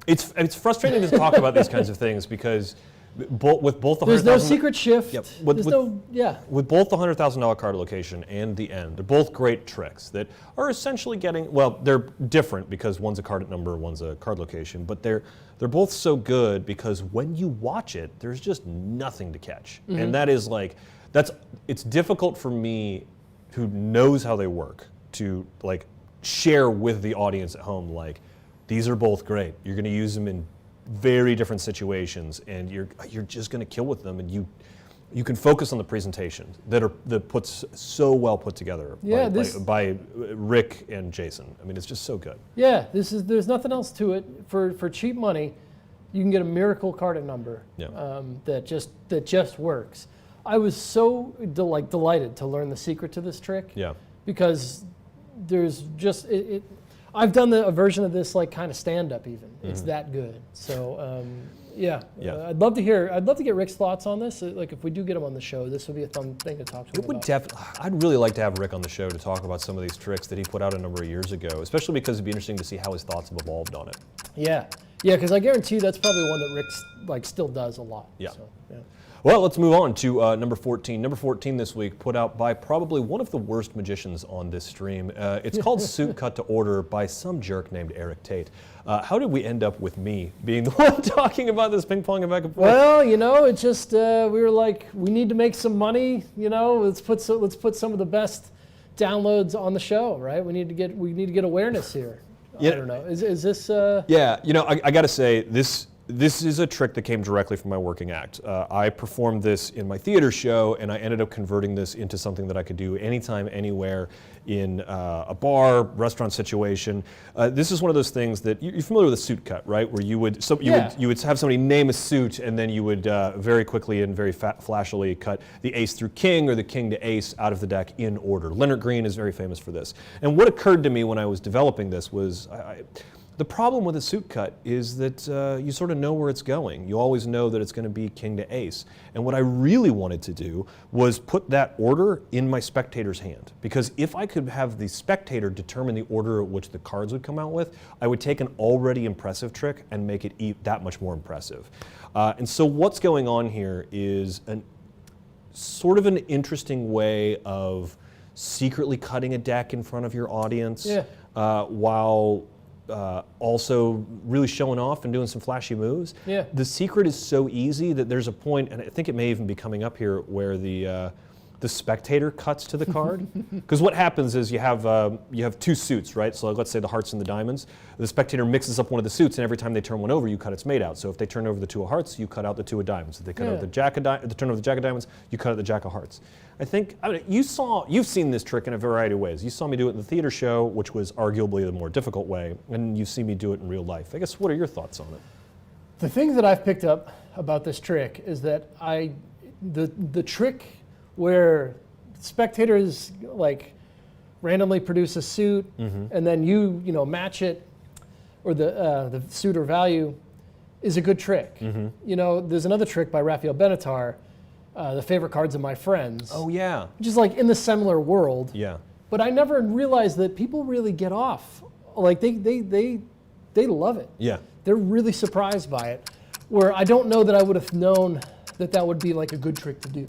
It's frustrating to talk about these kinds of things because with both the There's no 100,000 secret shift. Yep. There's no, yeah. With both the $100,000 card location and the end, they're both great tricks that are essentially getting, well, they're different because one's a card number, one's a card location, but they're both so good because when you watch it, there's just nothing to catch. And that is like, it's difficult for me who knows how they work to like share with the audience at home, like, these are both great. You're gonna use them in very different situations, and you're just going to kill with them, and you can focus on the presentation that puts so well put together by Rick and Jason. I mean, it's just so good. Yeah, there's nothing else to it. For cheap money, you can get a miracle card number that just works. I was so delighted to learn the secret to this trick. Yeah. Because there's just I've done a version of this like kind of stand-up even. It's that good. So I'd love to get Rick's thoughts on this. Like if we do get him on the show, this would be a fun thing to talk to him about. I'd really like to have Rick on the show to talk about some of these tricks that he put out a number of years ago, especially because it'd be interesting to see how his thoughts have evolved on it. Yeah, because I guarantee you that's probably one that Rick still does a lot. Yeah. So, Well, let's move on to number 14. Number 14 this week, put out by probably one of the worst magicians on this stream. It's called Suit Cut to Order by some jerk named Eric Tate. How did we end up with me being the one talking about this ping-ponging back and forth? Well, it just, we were like, we need to make some money, let's put some of the best downloads on the show, right? We need to get awareness here. Yeah. I don't know. Is this... Yeah, I got to say, this is a trick that came directly from my working act. I performed this in my theater show, and I ended up converting this into something that I could do anytime, anywhere, in a bar, restaurant situation. This is one of those things that you're familiar with a suit cut, right? Where you would have somebody name a suit, and then you would very quickly and very flashily cut the ace through king or the king to ace out of the deck in order. Leonard Green is very famous for this. And what occurred to me when I was developing this was the problem with a suit cut is that you sort of know where it's going. You always know that it's going to be king to ace. And what I really wanted to do was put that order in my spectator's hand. Because if I could have the spectator determine the order at which the cards would come out with, I would take an already impressive trick and make it that much more impressive. And so what's going on here is sort of an interesting way of secretly cutting a deck in front of your audience while also really showing off and doing some flashy moves. Yeah. The secret is so easy that there's a point, and I think it may even be coming up here, where the spectator cuts to the card. Because what happens is you have two suits, right? So let's say the hearts and the diamonds. The spectator mixes up one of the suits, and every time they turn one over, you cut its mate out. So if they turn over the two of hearts, you cut out the two of diamonds. If they cut out the turn over the jack of diamonds, you cut out the jack of hearts. You've seen this trick in a variety of ways. You saw me do it in the theater show, which was arguably the more difficult way, and you see me do it in real life. I guess, what are your thoughts on it? The thing that I've picked up about this trick is that the trick where spectators like randomly produce a suit and then you match it, or the suit or value, is a good trick. There's another trick by Raphael Benatar, the favorite cards of my friends. Oh yeah. Which is like in the similar world. Yeah. But I never realized that people really get off. Like they love it. Yeah. They're really surprised by it. Where I don't know that I would have known that would be like a good trick to do.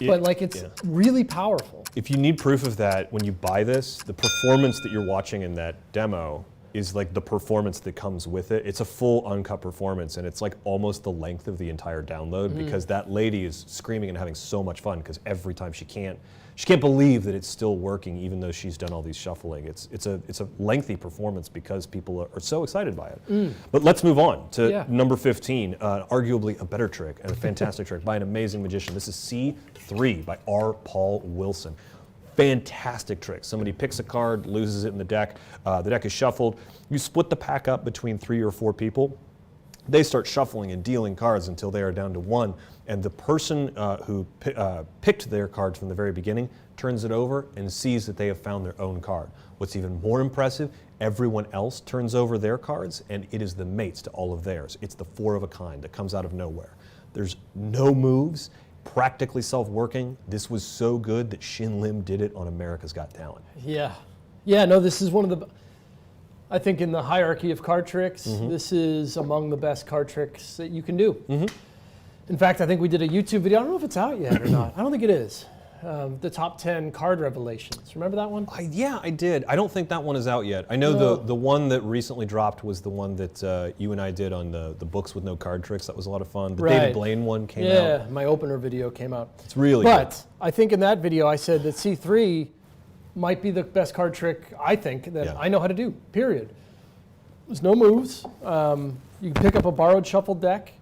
But like it's really powerful. If you need proof of that, when you buy this, the performance that you're watching in that demo is like the performance that comes with it. It's a full uncut performance, and it's like almost the length of the entire download because that lady is screaming and having so much fun because every time she can't believe that it's still working even though she's done all these shuffling. It's a lengthy performance because people are so excited by it. But let's move on to number 15, arguably a better trick and a fantastic trick by an amazing magician. This is C3 by R. Paul Wilson. Fantastic trick. Somebody picks a card, loses it in the deck is shuffled. You split the pack up between 3 or 4 people. They start shuffling and dealing cards until they are down to 1, and the person who picked their card from the very beginning turns it over and sees that they have found their own card. What's even more impressive, everyone else turns over their cards, and it is the mates to all of theirs. It's the 4 of a kind that comes out of nowhere. There's no moves. Practically self-working. This was so good that Shin Lim did it on America's Got Talent. Yeah. Yeah, no, this is one of the, I think in the hierarchy of card tricks, this is among the best card tricks that you can do. In fact, I think we did a YouTube video. I don't know if it's out yet or not. I don't think it is. The top 10 card revelations. Remember that one? Yeah, I did. I don't think that one is out yet. I know the one that recently dropped was the one that you and I did on the books with no card tricks. That was a lot of fun. The David Blaine one came out. Yeah, my opener video came out. It's really good. But I think in that video I said that C3 might be the best card trick I think that I know how to do, period. There's no moves. You can pick up a borrowed shuffled deck.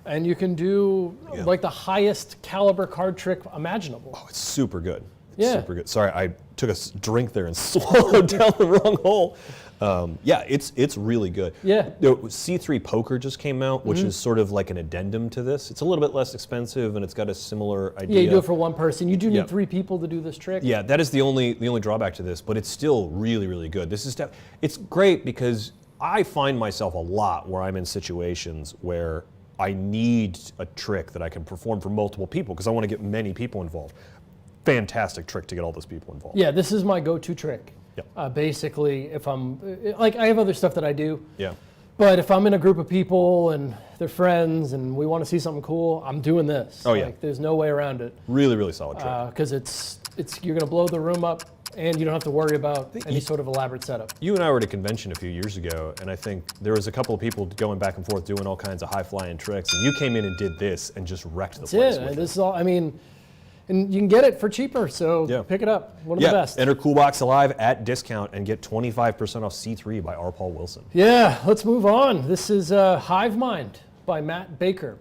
And you can do like the highest caliber card trick imaginable. Oh, it's super good. It's super good. Sorry, I took a drink there and swallowed down the wrong hole. It's really good. Yeah. C3 Poker just came out, which is sort of like an addendum to this. It's a little bit less expensive, and it's got a similar idea. Yeah, you do it for one person. You do need 3 people to do this trick. Yeah, that is the only drawback to this, but it's still really, really good. It's great because I find myself a lot where I'm in situations where I need a trick that I can perform for multiple people because I want to get many people involved. Fantastic trick to get all those people involved. Yeah, this is my go-to trick. Yep. Basically, if I'm, like I have other stuff that I do. Yeah. But if I'm in a group of people and they're friends and we want to see something cool, I'm doing this. Oh yeah. There's no way around it. Really, really solid trick. Because you're going to blow the room up and you don't have to worry about any sort of elaborate setup. You and I were at a convention a few years ago, and I think there was a couple of people going back and forth doing all kinds of high-flying tricks, and you came in and did this and just wrecked the place. That's it. This is all, I mean, and you can get it for cheaper, so pick it up. One of the best. Enter Coolbox Alive at discount and get 25% off C3 by R. Paul Wilson. Yeah, let's move on. This is Hive Mind by Matt Baker.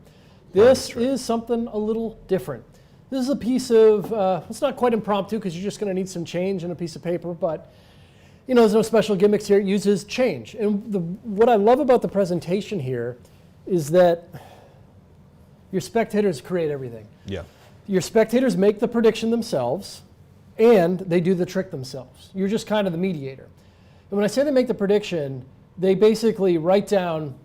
This is something a little different. This is a piece of, it's not quite impromptu because you're just going to need some change and a piece of paper, but there's no special gimmicks here. It uses change. And what I love about the presentation here is that your spectators create everything. Yeah. Your spectators make the prediction themselves and they do the trick themselves. You're just kind of the mediator. And when I say they make the prediction, they basically write down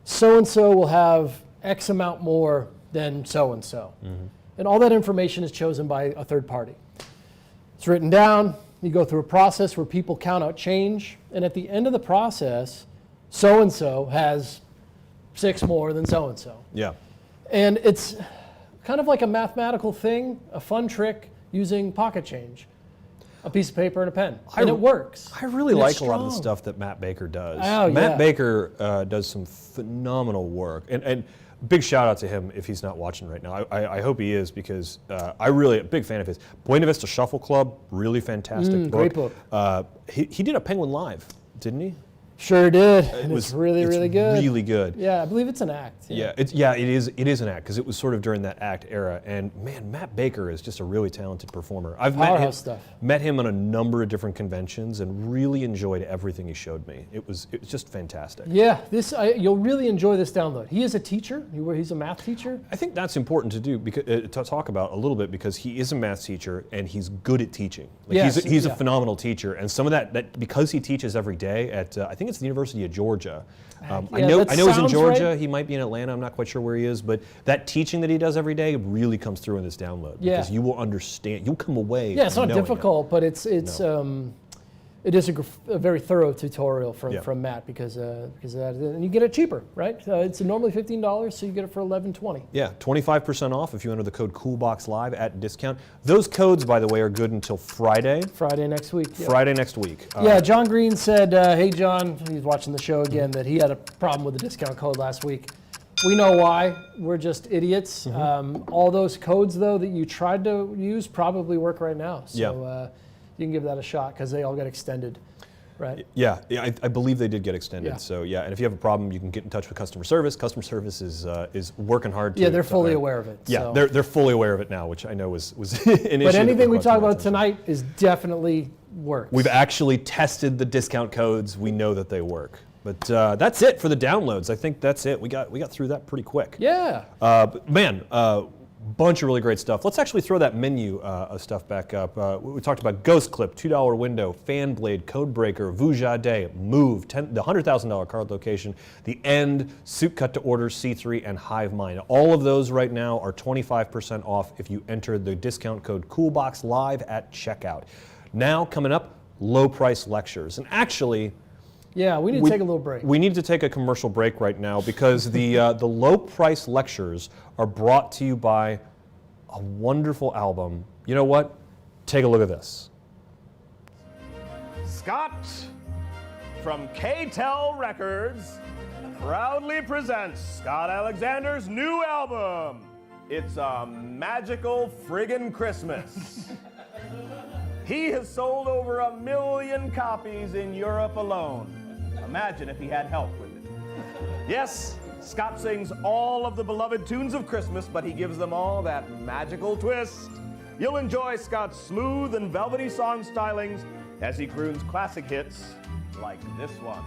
so-and-so will have X amount more than so-and-so. And all that information is chosen by a third party. It's written down. You go through a process where people count out change. And at the end of the process, so-and-so has 6 more than so-and-so. Yeah. And it's kind of like a mathematical thing, a fun trick using pocket change. A piece of paper and a pen. And it works. I really like a lot of the stuff that Matt Baker does. Oh, Matt Baker does some phenomenal work. And big shout out to him if he's not watching right now. I hope he is because I'm a big fan of his. Buena Vista Shuffle Club, really fantastic book. Great book. He did a Penguin Live, didn't he? Sure did. It's really good. Really good. Yeah, I believe it's an act. It is an act because it was sort of during that act era. And man, Matt Baker is just a really talented performer. I've met him on a number of different conventions and really enjoyed everything he showed me. It was just fantastic. Yeah, you'll really enjoy this download. He is a teacher. He's a math teacher. I think that's important to do to talk about a little bit because he is a math teacher and he's good at teaching. He's a phenomenal teacher, and some of that because he teaches every day at I think it's the University of Georgia. I know he's in Georgia. Right. He might be in Atlanta. I'm not quite sure where he is, but that teaching that he does every day really comes through in this download because you will understand. You'll come away. Yeah, it's not difficult, but it's It is a very thorough tutorial Yeah. from Matt because of that, and you get it cheaper, right? It's normally $15, so you get it for $11.20. Yeah, 25% off if you enter the code CoolBoxLive at discount. Those codes, by the way, are good until Friday. Friday next week. Yeah. Friday next week. Yeah, John Green said, hey, John, he's watching the show again, that he had a problem with the discount code last week. We know why. We're just idiots. All those codes, though, that you tried to use probably work right now. So you can give that a shot because they all got extended, right? Yeah, I believe they did get extended. Yeah. So yeah, and if you have a problem, you can get in touch with customer service. Customer service is working hard. Yeah, they're fully aware of it. Yeah, so. they're fully aware of it now, which I know was an issue. But anything we talk about attention. tonight is definitely works. We've actually tested the discount codes. We know that they work. But that's it for the downloads. I think that's it. We got through that pretty quick. Yeah. But man, bunch of really great stuff. Let's actually throw that menu of stuff back up. We talked about Ghost Clip, $2 window, Fan Blade, Codebreaker, Vuja Day, Move, the $100,000 card location, The End, Suit Cut to Order, C3, and Hive Mind. All of those right now are 25% off if you enter the discount code CoolBoxLive at checkout. Now coming up, low price lectures. And actually, yeah, we need to take a little break. we need to take a commercial break right now because the low price lectures are brought to you by a wonderful album. You know what? Take a look at this. Scott from K-Tel Records proudly presents Scott Alexander's new album. It's a magical friggin' Christmas. He has sold over 1 million copies in Europe alone. Imagine if he had help with it. Yes, Scott sings all of the beloved tunes of Christmas, but he gives them all that magical twist. You'll enjoy Scott's smooth and velvety song stylings as he croons classic hits like this one.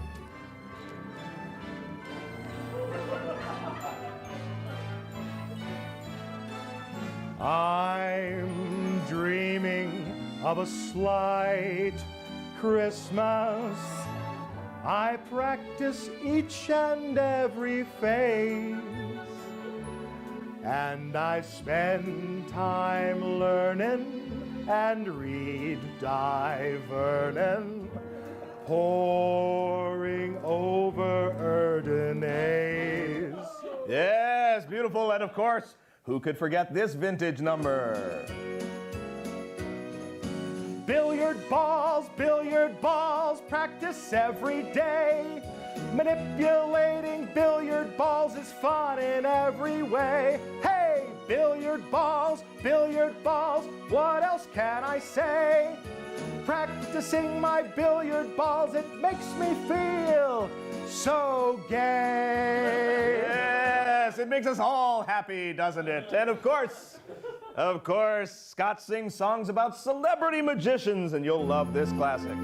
I'm dreaming of a slight Christmas. I practice each and every phase, and I spend time learning and read Die Vernon, poring over Erdenays. Yes, beautiful, and of course, who could forget this vintage number? Billiard balls, practice every day. Manipulating billiard balls is fun in every way. Hey, billiard balls, what else can I say? Practicing my billiard balls, it makes me feel so gay. Yes, it makes us all happy, doesn't it? And of course, Scott sings songs about celebrity magicians, and you'll love this classic.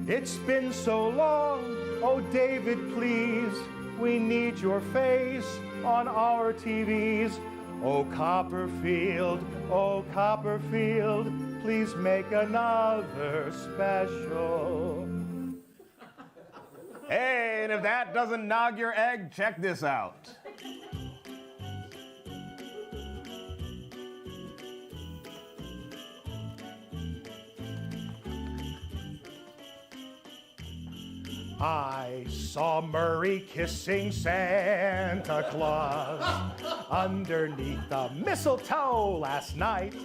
It's been so long, oh David, please, we need your face on our TVs. Oh Copperfield, please make another special. Hey, and if that doesn't nog your egg, check this out. I saw Murray kissing Santa Claus underneath the mistletoe last night.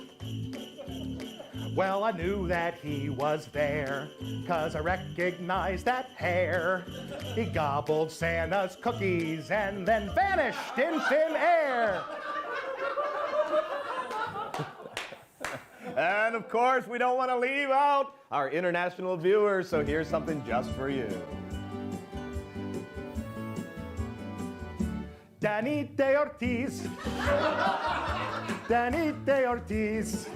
Well, I knew that he was there, 'cause I recognized that hair. He gobbled Santa's cookies and then vanished in thin air. And of course, we don't want to leave out our international viewers, so here's something just for you. Danny De Ortiz. Danny De Ortiz.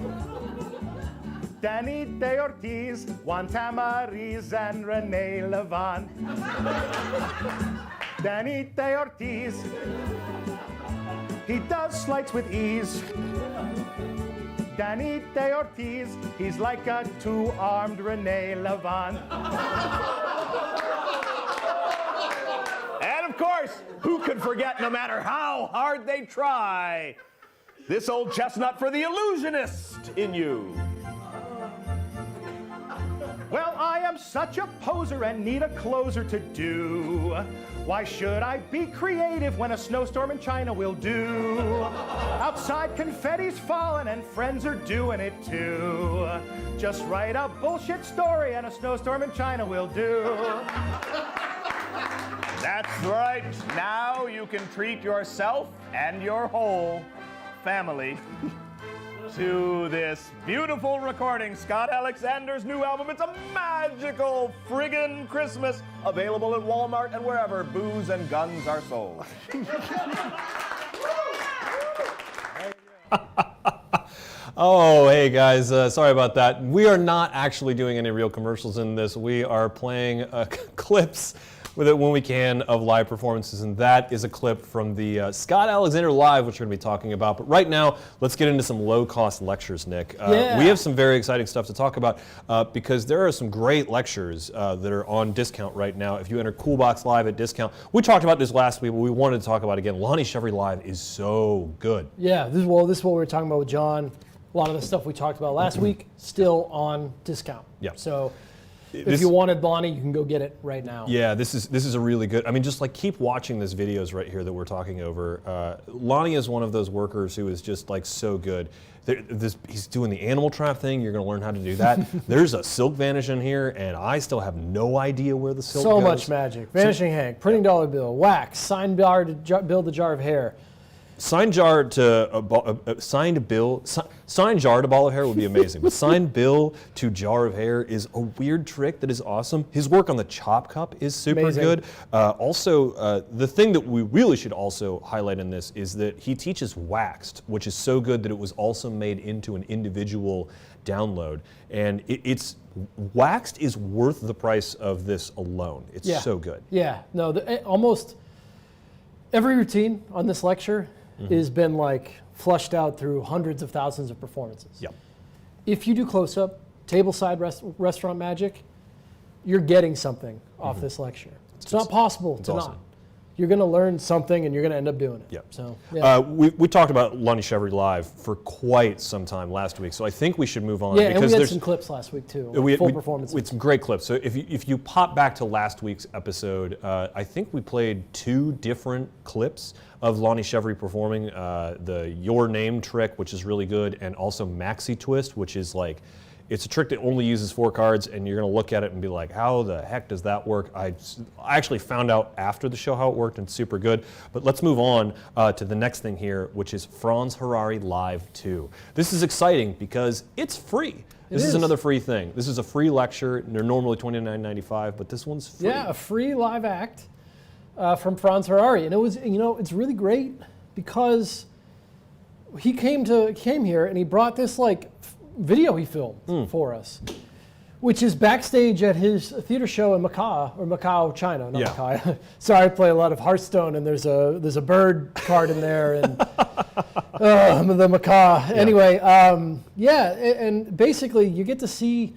Danny De Ortiz, Juan Tamariz, and Renee Levant. Danny De Ortiz, he does slides with ease. Danny De Ortiz, he's like a two-armed Renee Levant. And of course, who could forget, no matter how hard they try, this old chestnut for the illusionist in you. am such a poser and need a closer to do. Why should I be creative when a snowstorm in China will do? Outside confetti's falling and friends are doing it too. Just write a bullshit story and a snowstorm in China will do. That's right. Now you can treat yourself and your whole family to this beautiful recording, Scott Alexander's new album. It's a magical friggin' Christmas, available at Walmart and wherever booze and guns are sold. Oh, hey guys, sorry about that. We are not actually doing any real commercials in this. We are playing clips with it when we can of live performances, and that is a clip from the Scott Alexander Live, which we're going to be talking about. But right now, let's get into some low-cost lectures, Nick. We have some very exciting stuff to talk about because there are some great lectures that are on discount right now. If you enter Coolbox Live at discount, we talked about this last week, but we wanted to talk about it again. Lonnie Chevrie Live is so good. Yeah, this is what we were talking about with John. A lot of the stuff we talked about last week still on discount. Yeah. So if you wanted Lonnie, you can go get it right now. Yeah, this is a really good. I mean, just like keep watching these videos right here that we're talking over. Lonnie is one of those workers who is just like so good. He's doing the animal trap thing. You're going to learn how to do that. There's a silk vanish in here, and I still have no idea where the silk goes. So much magic. Vanishing Hank, printing dollar bill, wax, signed jar to build a jar of hair. Signed jar to signed jar to ball of hair would be amazing. But signed bill to jar of hair is a weird trick that is awesome. His work on the chop cup is super good. Also, the thing that we really should also highlight in this is that he teaches waxed, which is so good that it was also made into an individual download. And it's waxed is worth the price of this alone. It's so good. Yeah, no, almost every routine on this lecture has been like flushed out through hundreds of thousands of performances. Yep. If you do close-up, tableside restaurant magic, you're getting something off this lecture. It's not possible to awesome. not. You're going to learn something and you're going to end up doing it. Yep. So, yeah. We talked about Lonnie Chevrie Live for quite some time last week, so I think we should move on. Yeah, because and we had there's some clips last week too, full performances. We had some great clips. So if you pop back to last week's episode, I think we played 2 different clips of Lonnie Chevrie performing the Your Name trick, which is really good, and also Maxi Twist, which is like, it's a trick that only uses 4 cards, and you're going to look at it and be like, how the heck does that work? I actually found out after the show how it worked, and it's super good. But let's move on to the next thing here, which is Franz Harary Live 2. This is exciting because it's free. This is another free thing. This is a free lecture. They're normally $29.95, but this one's free. Yeah, a free live act from Franz Harary. And it was, it's really great because he came here and he brought this like video he filmed for us, which is backstage at his theater show in Macau, China. Not Macau. Sorry, I play a lot of Hearthstone, and there's a bird card in there, and the Macau. Yeah. Anyway, and basically you get to see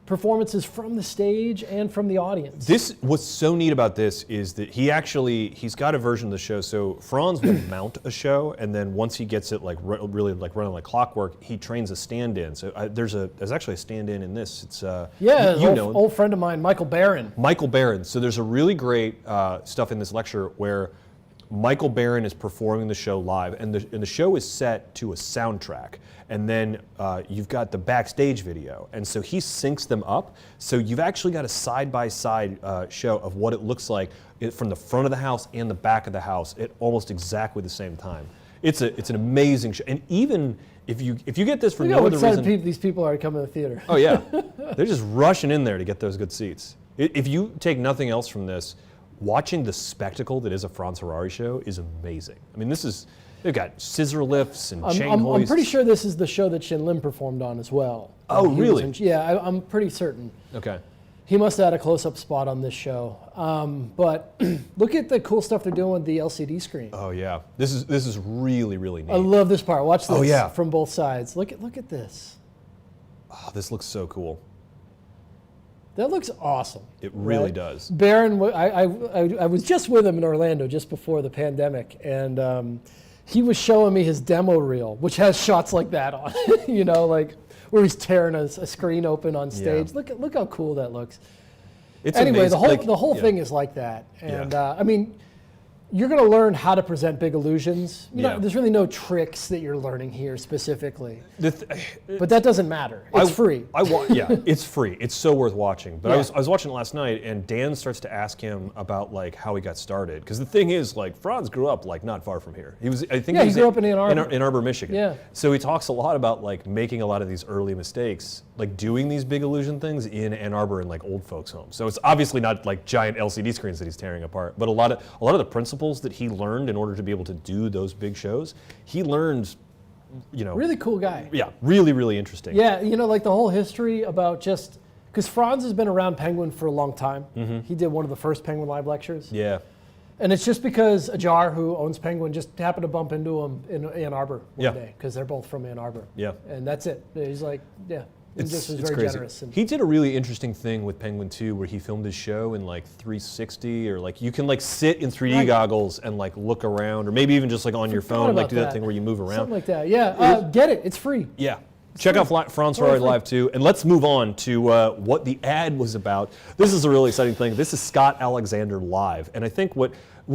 performances from the stage and from the audience. What's so neat about this is that he's got a version of the show. So Franz will mount a show, and then once he gets it like really like running like clockwork, he trains a stand-in. So there's actually a stand-in in this. It's old friend of mine, Michael Barron. Michael Barron. So there's a really great stuff in this lecture where Michael Barron is performing the show live, and the show is set to a soundtrack. And then you've got the backstage video. And so he syncs them up. So you've actually got a side-by-side show of what it looks like from the front of the house and the back of the house at almost exactly the same time. It's an amazing show. And even if you get this for no other reason... these people are coming to the theater. Oh, yeah. They're just rushing in there to get those good seats. If you take nothing else from this, watching the spectacle that is a Franz Harary show is amazing. I mean, they've got scissor lifts and chain hoists. I'm pretty sure this is the show that Shin Lim performed on as well. Oh, really? I'm pretty certain. Okay. He must have had a close-up spot on this show. But look at the cool stuff they're doing with the LCD screen. Oh, yeah. This is really, really neat. I love this part. Watch this from both sides. Look at this. Oh, this looks so cool. That looks awesome. It really does. Barron, I was just with him in Orlando just before the pandemic, and he was showing me his demo reel, which has shots like that on it. where he's tearing a screen open on stage. Yeah. Look how cool that looks. It's Anyway, amazing. the whole thing is like that, and I mean, you're going to learn how to present big illusions. There's really no tricks that you're learning here specifically. But that doesn't matter. It's free. It's free. It's so worth watching. But I was watching it last night, and Dan starts to ask him about like how he got started. Because the thing is, like, Franz grew up like not far from here. He grew up in Ann Arbor. In Ann Arbor, Michigan. Yeah. So he talks a lot about like making a lot of these early mistakes, like doing these big illusion things in Ann Arbor in like old folks' homes. So it's obviously not like giant LCD screens that he's tearing apart, but a lot of the principles that he learned in order to be able to do those big shows, he learned, really cool guy. Yeah, really, really interesting. Yeah, like the whole history about just, because Franz has been around Penguin for a long time. Mm-hmm. He did one of the first Penguin Live lectures. Yeah. And it's just because Ajar, who owns Penguin, just happened to bump into him in Ann Arbor one day, because they're both from Ann Arbor. Yeah. And that's it. He's like, he just was very crazy. generous. He did a really interesting thing with Penguin too, where he filmed his show in like 360, or like you can like sit in 3D goggles and like look around, or maybe even just like on your phone, like do that thing where you move around. Something like that. Yeah. Get it. It's free. Yeah. Check out Franz Harary Live too, and let's move on to what the ad was about. This is a really exciting thing. This is Scott Alexander Live, and I think we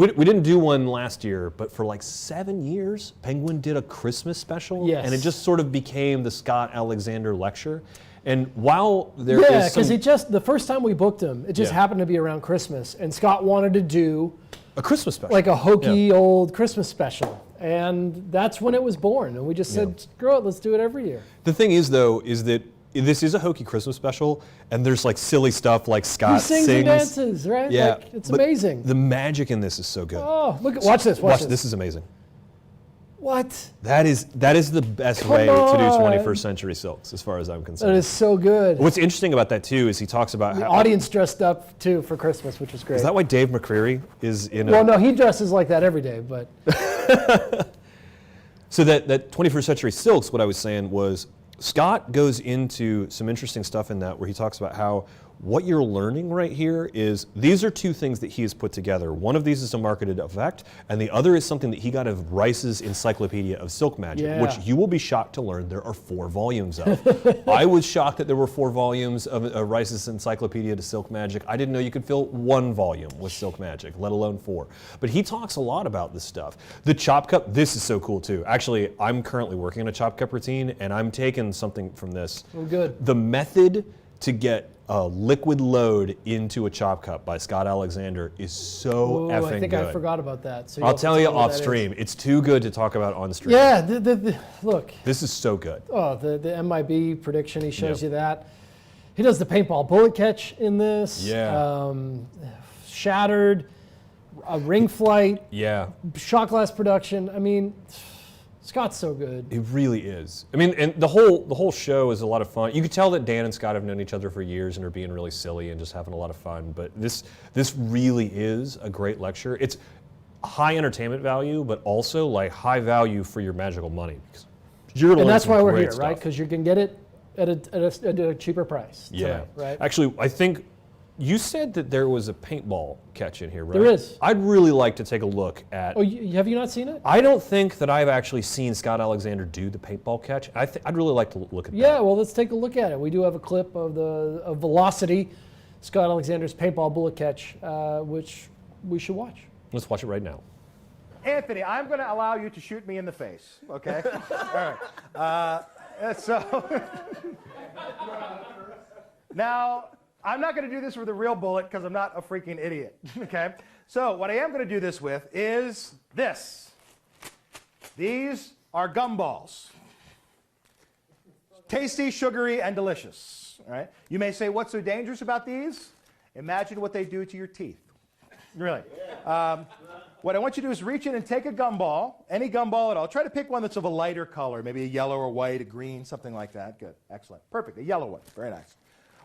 didn't do one last year, but for like 7 years, Penguin did a Christmas special, and it just sort of became the Scott Alexander lecture. And while there is because the first time we booked him, it just happened to be around Christmas, and Scott wanted to do a Christmas special, like a hokey old Christmas special. And that's when it was born. And we just said, screw it, let's do it every year. The thing is, though, is that this is a hokey Christmas special, and there's like silly stuff like Scott sings and dances, right? Yeah. Like, it's amazing. The magic in this is so good. Oh, watch this. This is amazing. What? That is the best way to do 21st century silks, as far as I'm concerned. That is so good. What's interesting about that too is he talks about the how audience dressed up too for Christmas, which was great. Is that why Dave McCreary is in? Well, no, he dresses like that every day, but. So that 21st century silks, what I was saying was, Scott goes into some interesting stuff in that, where he talks about how what you're learning right here is these are two things that he has put together. One of these is a marketed effect, and the other is something that he got of Rice's Encyclopedia of Silk Magic, which you will be shocked to learn there are 4 volumes of. I was shocked that there were 4 volumes of Rice's Encyclopedia to Silk Magic. I didn't know you could fill 1 volume with Silk Magic, let alone 4. But he talks a lot about this stuff. The chop cup, this is so cool too. Actually, I'm currently working on a chop cup routine, and I'm taking something from this. Oh, good. The method to get a liquid load into a chop cup by Scott Alexander is so effing good. I think I forgot about that. So I'll tell you off stream. It's too good to talk about on stream. Yeah, look. This is so good. Oh, the MIB prediction, he shows you that. He does the paintball bullet catch in this. Yeah. Shattered, a ring flight. Yeah. Shot glass production. I mean, Scott's so good. It really is. I mean, and the whole show is a lot of fun. You could tell that Dan and Scott have known each other for years and are being really silly and just having a lot of fun. But this really is a great lecture. It's high entertainment value, but also like high value for your magical money. And that's why we're here, right? Because you can get it at a cheaper price. Yeah. Tonight, right? Actually, I think you said that there was a paintball catch in here, right? There is. I'd really like to take a look at. Oh, have you not seen it? I don't think that I've actually seen Scott Alexander do the paintball catch. I'd really like to look at that. Yeah, well, let's take a look at it. We do have a clip of Velocity, Scott Alexander's paintball bullet catch, which we should watch. Let's watch it right now. Anthony, I'm going to allow you to shoot me in the face, okay? All right. So now, I'm not going to do this with a real bullet because I'm not a freaking idiot, okay? So what I am going to do this with is this. These are gumballs. Tasty, sugary, and delicious, all right? You may say, what's so dangerous about these? Imagine what they do to your teeth. Really. What I want you to do is reach in and take a gumball, any gumball at all. Try to pick one that's of a lighter color, maybe a yellow or white, a green, something like that. Good. Excellent. Perfect. A yellow one. Very nice.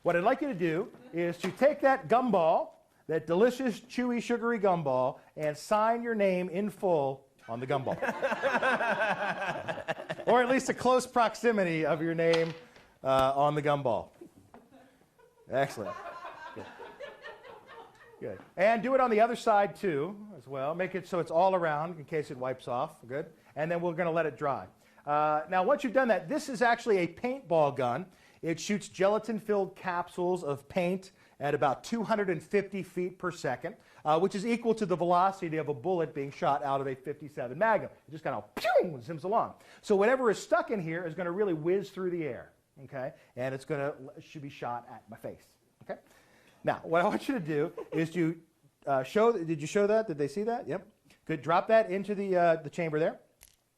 What I'd like you to do is to take that gumball, that delicious, chewy, sugary gumball, and sign your name in full on the gumball. Or at least a close proximity of your name on the gumball. Excellent. Good. Good. And do it on the other side, too, as well. Make it so it's all around in case it wipes off. Good. And then we're going to let it dry. Now, once you've done that, this is actually a paintball gun. It shoots gelatin-filled capsules of paint at about 250 feet per second, which is equal to the velocity of a bullet being shot out of a .57 Magnum. It just kind of pew, zims along. So whatever is stuck in here is going to really whiz through the air, okay? And it's going to should be shot at my face, okay? Now, what I want you to do is to show. Did you show that? Did they see that? Yep. Good. Drop that into the chamber there,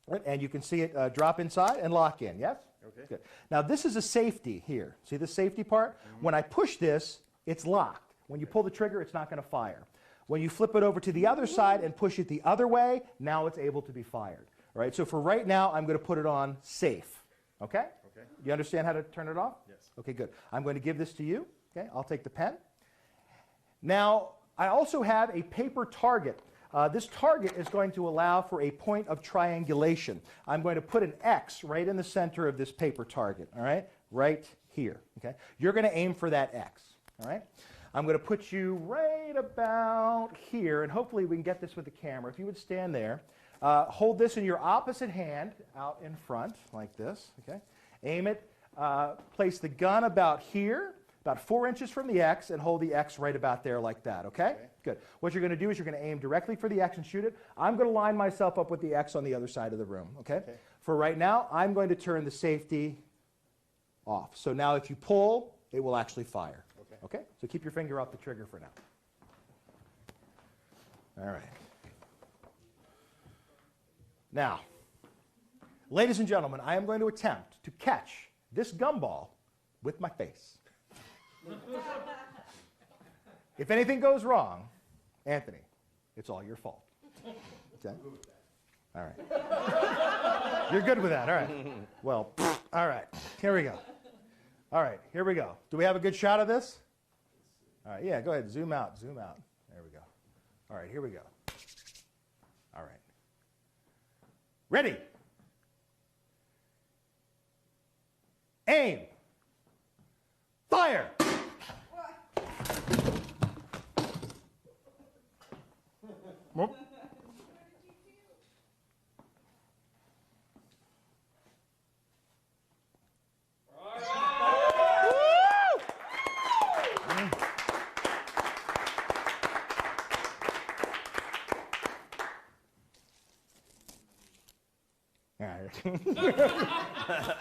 right? And you can see it drop inside and lock in. Yes. Okay. Good. Now this is a safety here. See the safety part? When I push this, it's locked. When you pull the trigger, it's not going to fire. When you flip it over to the other side and push it the other way, now it's able to be fired. All right. So for right now, I'm going to put it on safe. Okay. Okay. You understand how to turn it off? Yes. Okay. Good. I'm going to give this to you. Okay. I'll take the pen. Now, I also have a paper target. This target is going to allow for a point of triangulation. I'm going to put an X right in the center of this paper target, all right? Right here, okay? You're going to aim for that X, all right? I'm going to put you right about here, and hopefully we can get this with the camera. If you would stand there, hold this in your opposite hand out in front like this, okay? Aim it, place the gun about here, about 4 inches from the X, and hold the X right about there like that, okay? Good. What you're going to do is you're going to aim directly for the X and shoot it. I'm going to line myself up with the X on the other side of the room, okay? For right now, I'm going to turn the safety off. So now if you pull, it will actually fire. Okay? So keep your finger off the trigger for now. All right. Now, ladies and gentlemen, I am going to attempt to catch this gumball with my face. If anything goes wrong, Anthony, it's all your fault. Okay? All right. You're good with that, all right. Well, all right, here we go. All right, here we go. Do we have a good shot of this? All right, yeah, go ahead, zoom out, zoom out. There we go. All right, here we go. All right. Ready? Aim. Fire! Whoop. All right.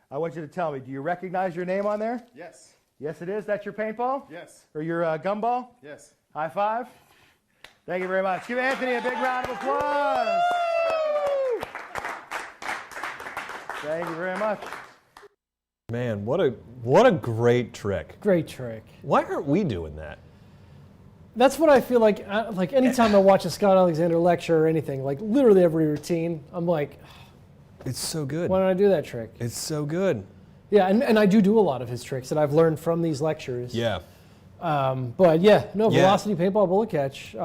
I want you to tell me, do you recognize your name on there? Yes. Yes, it is. That's your paintball? Yes. Or your gumball? Yes. High five. Thank you very much. Give Anthony a big round of applause. Thank you very much. Man, what a great trick. Great trick. Why aren't we doing that? That's what I feel like. Like anytime I watch a Scott Alexander lecture or anything, like literally every routine, I'm like, It's so good. why don't I do that trick? It's so good. Yeah, and I do a lot of his tricks that I've learned from these lectures. Yeah. But yeah, no, Yeah. velocity paintball bullet catch.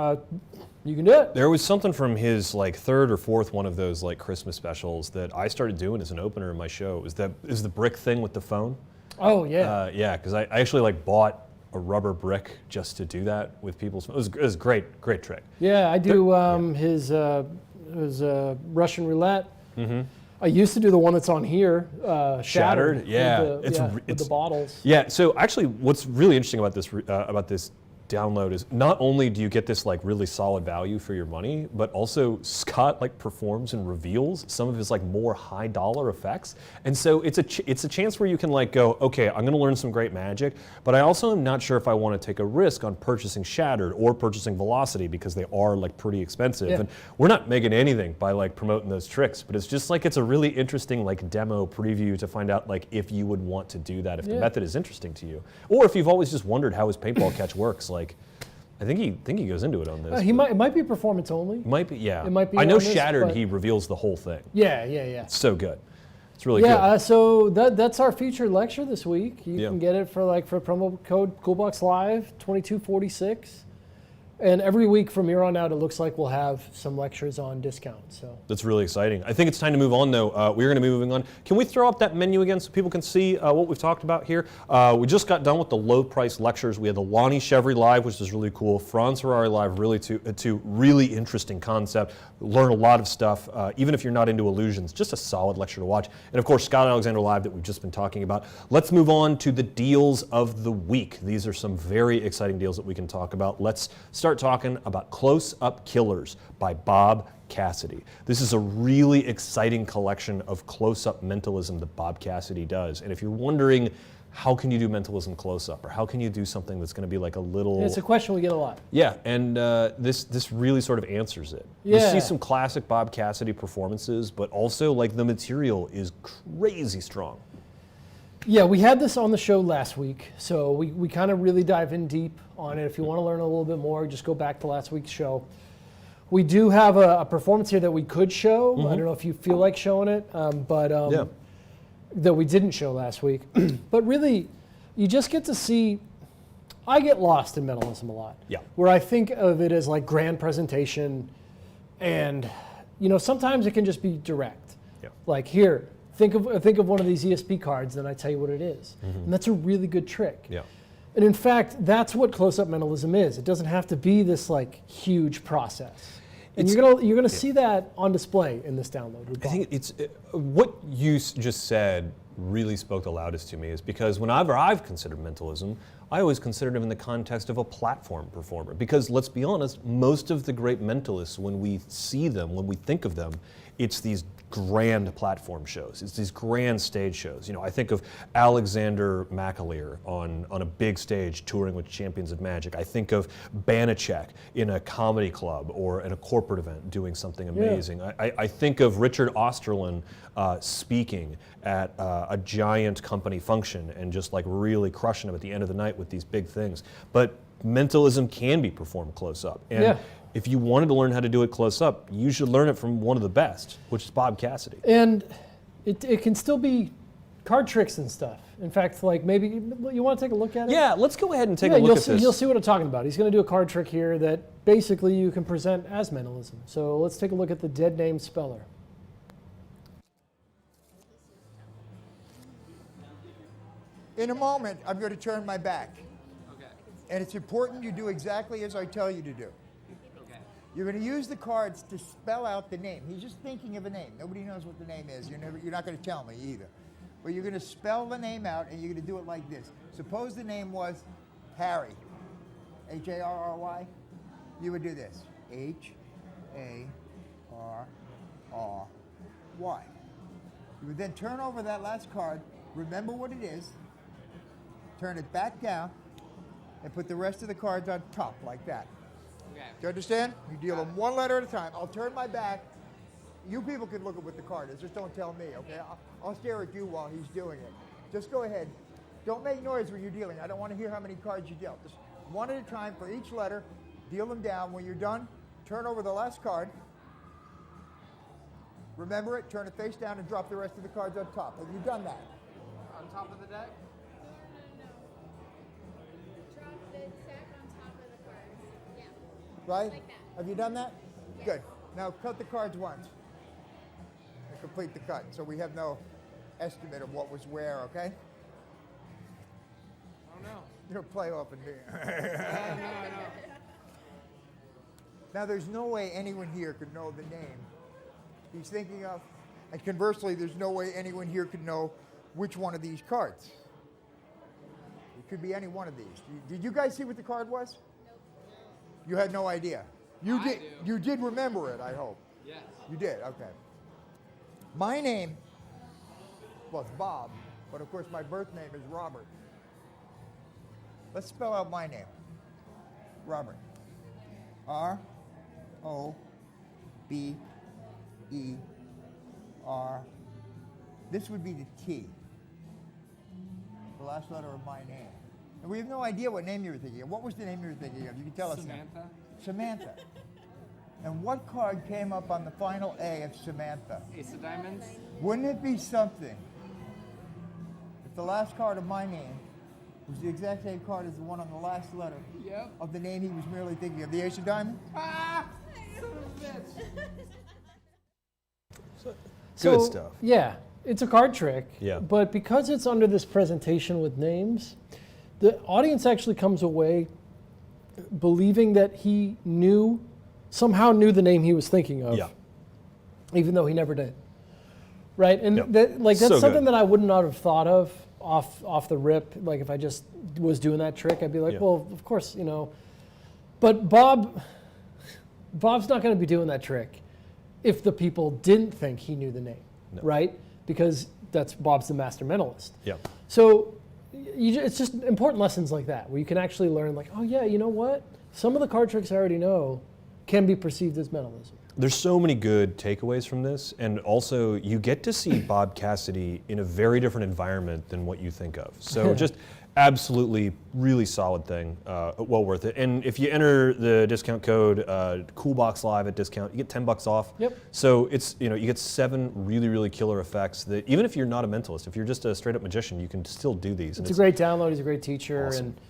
You can do it. There was something from his like third or fourth one of those like Christmas specials that I started doing as an opener in my show. Is the brick thing with the phone? Oh yeah. Yeah, because I actually like bought a rubber brick just to do that with people's. It was a great trick. Yeah, I do his Russian roulette. Mm-hmm. I used to do the one that's on here, Shattered. Yeah, with the bottles. Yeah. So actually, what's really interesting about this download is not only do you get this like really solid value for your money, but also Scott like performs and reveals some of his like more high dollar effects, and so it's a chance where you can like go, okay, I'm going to learn some great magic, but I also am not sure if I want to take a risk on purchasing Shattered or purchasing Velocity because they are like pretty expensive, and we're not making anything by like promoting those tricks, but it's just like it's a really interesting like demo preview to find out like if you would want to do that if the method is interesting to you, or if you've always just wondered how his paintball catch works. Like, I think he goes into it on this. It might be performance only. Might be, yeah. It might be I know on this, Shattered. but- He reveals the whole thing. Yeah. It's so good. It's really Yeah, good. so that's our featured lecture this week. You Yeah. can get it for promo code CoolBoxLive 2246. And every week from here on out, it looks like we'll have some lectures on discount. So That's really exciting. I think it's time to move on, though. We're going to be moving on. Can we throw up that menu again so people can see what we've talked about here? We just got done with the low-price lectures. We had the Lonnie Chevrie live, which is really cool. Franz Harary live, really two really interesting concept. Learn a lot of stuff, even if you're not into illusions. Just a solid lecture to watch. And of course, Scott Alexander live that we've just been talking about. Let's move on to the deals of the week. These are some very exciting deals that we can talk about. Let's start talking about Close-Up Killers by Bob Cassidy. This is a really exciting collection of close-up mentalism that Bob Cassidy does. And if you're wondering, how can you do mentalism close-up? Or how can you do something that's going to be like a little... it's a question we get a lot. Yeah, and this really sort of answers it. Yeah. You see some classic Bob Cassidy performances, but also like the material is crazy strong. Yeah, we had this on the show last week, so we kind of really dive in deep on it. If you want to learn a little bit more, just go back to last week's show. We do have a performance here that we could show. I don't know if you feel like showing it, but that we didn't show last week. But really, you just get to see, I get lost in mentalism a lot. Yeah. Where I think of it as like grand presentation, and sometimes it can just be direct. Yeah. Like here, think of one of these ESP cards, then I tell you what it is. And that's a really good trick. Yeah. And in fact, that's what close-up mentalism is. It doesn't have to be this like huge process. And you're gonna see that on display in this download. I think what you just said really spoke the loudest to me, is because whenever I've considered mentalism, I always considered him in the context of a platform performer. Because let's be honest, most of the great mentalists, when we see them, when we think of them, it's these grand platform shows. It's these grand stage shows. I think of Alexander McAleer on a big stage touring with Champions of Magic. I think of Banachek in a comedy club or in a corporate event doing something amazing. Yeah. I think of Richard Osterlin speaking at a giant company function and just like really crushing them at the end of the night with these big things. But mentalism can be performed close up. And if you wanted to learn how to do it close up, you should learn it from one of the best, which is Bob Cassidy. And it can still be card tricks and stuff. In fact, like maybe you want to take a look at it? Yeah, let's go ahead and take a look at this. You'll see what I'm talking about. He's going to do a card trick here that basically you can present as mentalism. So let's take a look at the Dead Name Speller. In a moment, I'm going to turn my back. Okay. And it's important you do exactly as I tell you to do. Okay. You're going to use the cards to spell out the name. He's just thinking of a name. Nobody knows what the name is. You're not going to tell me either. But you're going to spell the name out, and you're going to do it like this. Suppose the name was Harry, Harry. You would do this, Harry. You would then turn over that last card, remember what it is, turn it back down, and put the rest of the cards on top like that. Okay. Do you understand? You deal them one letter at a time. I'll turn my back. You people can look at what the card is. Just don't tell me, okay? I'll stare at you while he's doing it. Just go ahead. Don't make noise when you're dealing. I don't want to hear how many cards you dealt. Just one at a time for each letter. Deal them down. When you're done, turn over the last card. Remember it, turn it face down, and drop the rest of the cards on top. Have you done that? On top of the deck? Right? Like have you done that? Yes. Good. Now cut the cards once. And complete the cut. So we have no estimate of what was where, okay? Oh no. You're play off in here. No. Now there's no way anyone here could know the name he's thinking of. And conversely, there's no way anyone here could know which one of these cards. It could be any one of these. Did you guys see what the card was? You had no idea. You did remember it, I hope. Yes. You did, okay. My name was Bob, but of course my birth name is Robert. Let's spell out my name. Robert. R-O-B-E-R. This would be the T. The last letter of my name. And we have no idea what name you were thinking of. What was the name you were thinking of? You can tell us now. Samantha. And what card came up on the final A of Samantha? Ace of Diamonds. Wouldn't it be something if the last card of my name was the exact same card as the one on the last letter Yep. of the name he was merely thinking of, the Ace of Diamonds. Good stuff. Yeah, it's a card trick. Yeah. But because it's under this presentation with names, the audience actually comes away believing that he somehow knew the name he was thinking of. Yeah. Even though he never did. Right? And Yep. that's So something good. that I would not have thought of off the rip. Like if I just was doing that trick, I'd be like, Yeah. well, of course, But Bob's not going to be doing that trick if the people didn't think he knew the name, right? Because Bob's the master mentalist. Yeah. So it's just important lessons like that where you can actually learn like, oh yeah, you know what? Some of the card tricks I already know can be perceived as mentalism. There's so many good takeaways from this, and also you get to see Bob Cassidy in a very different environment than what you think of. So just absolutely really solid thing, well worth it. And if you enter the discount code Coolbox Live at discount, you get $10 off. Yep. So it's you get 7 really really killer effects that even if you're not a mentalist, if you're just a straight up magician, you can still do these. It's a great download. He's a great teacher. Awesome. And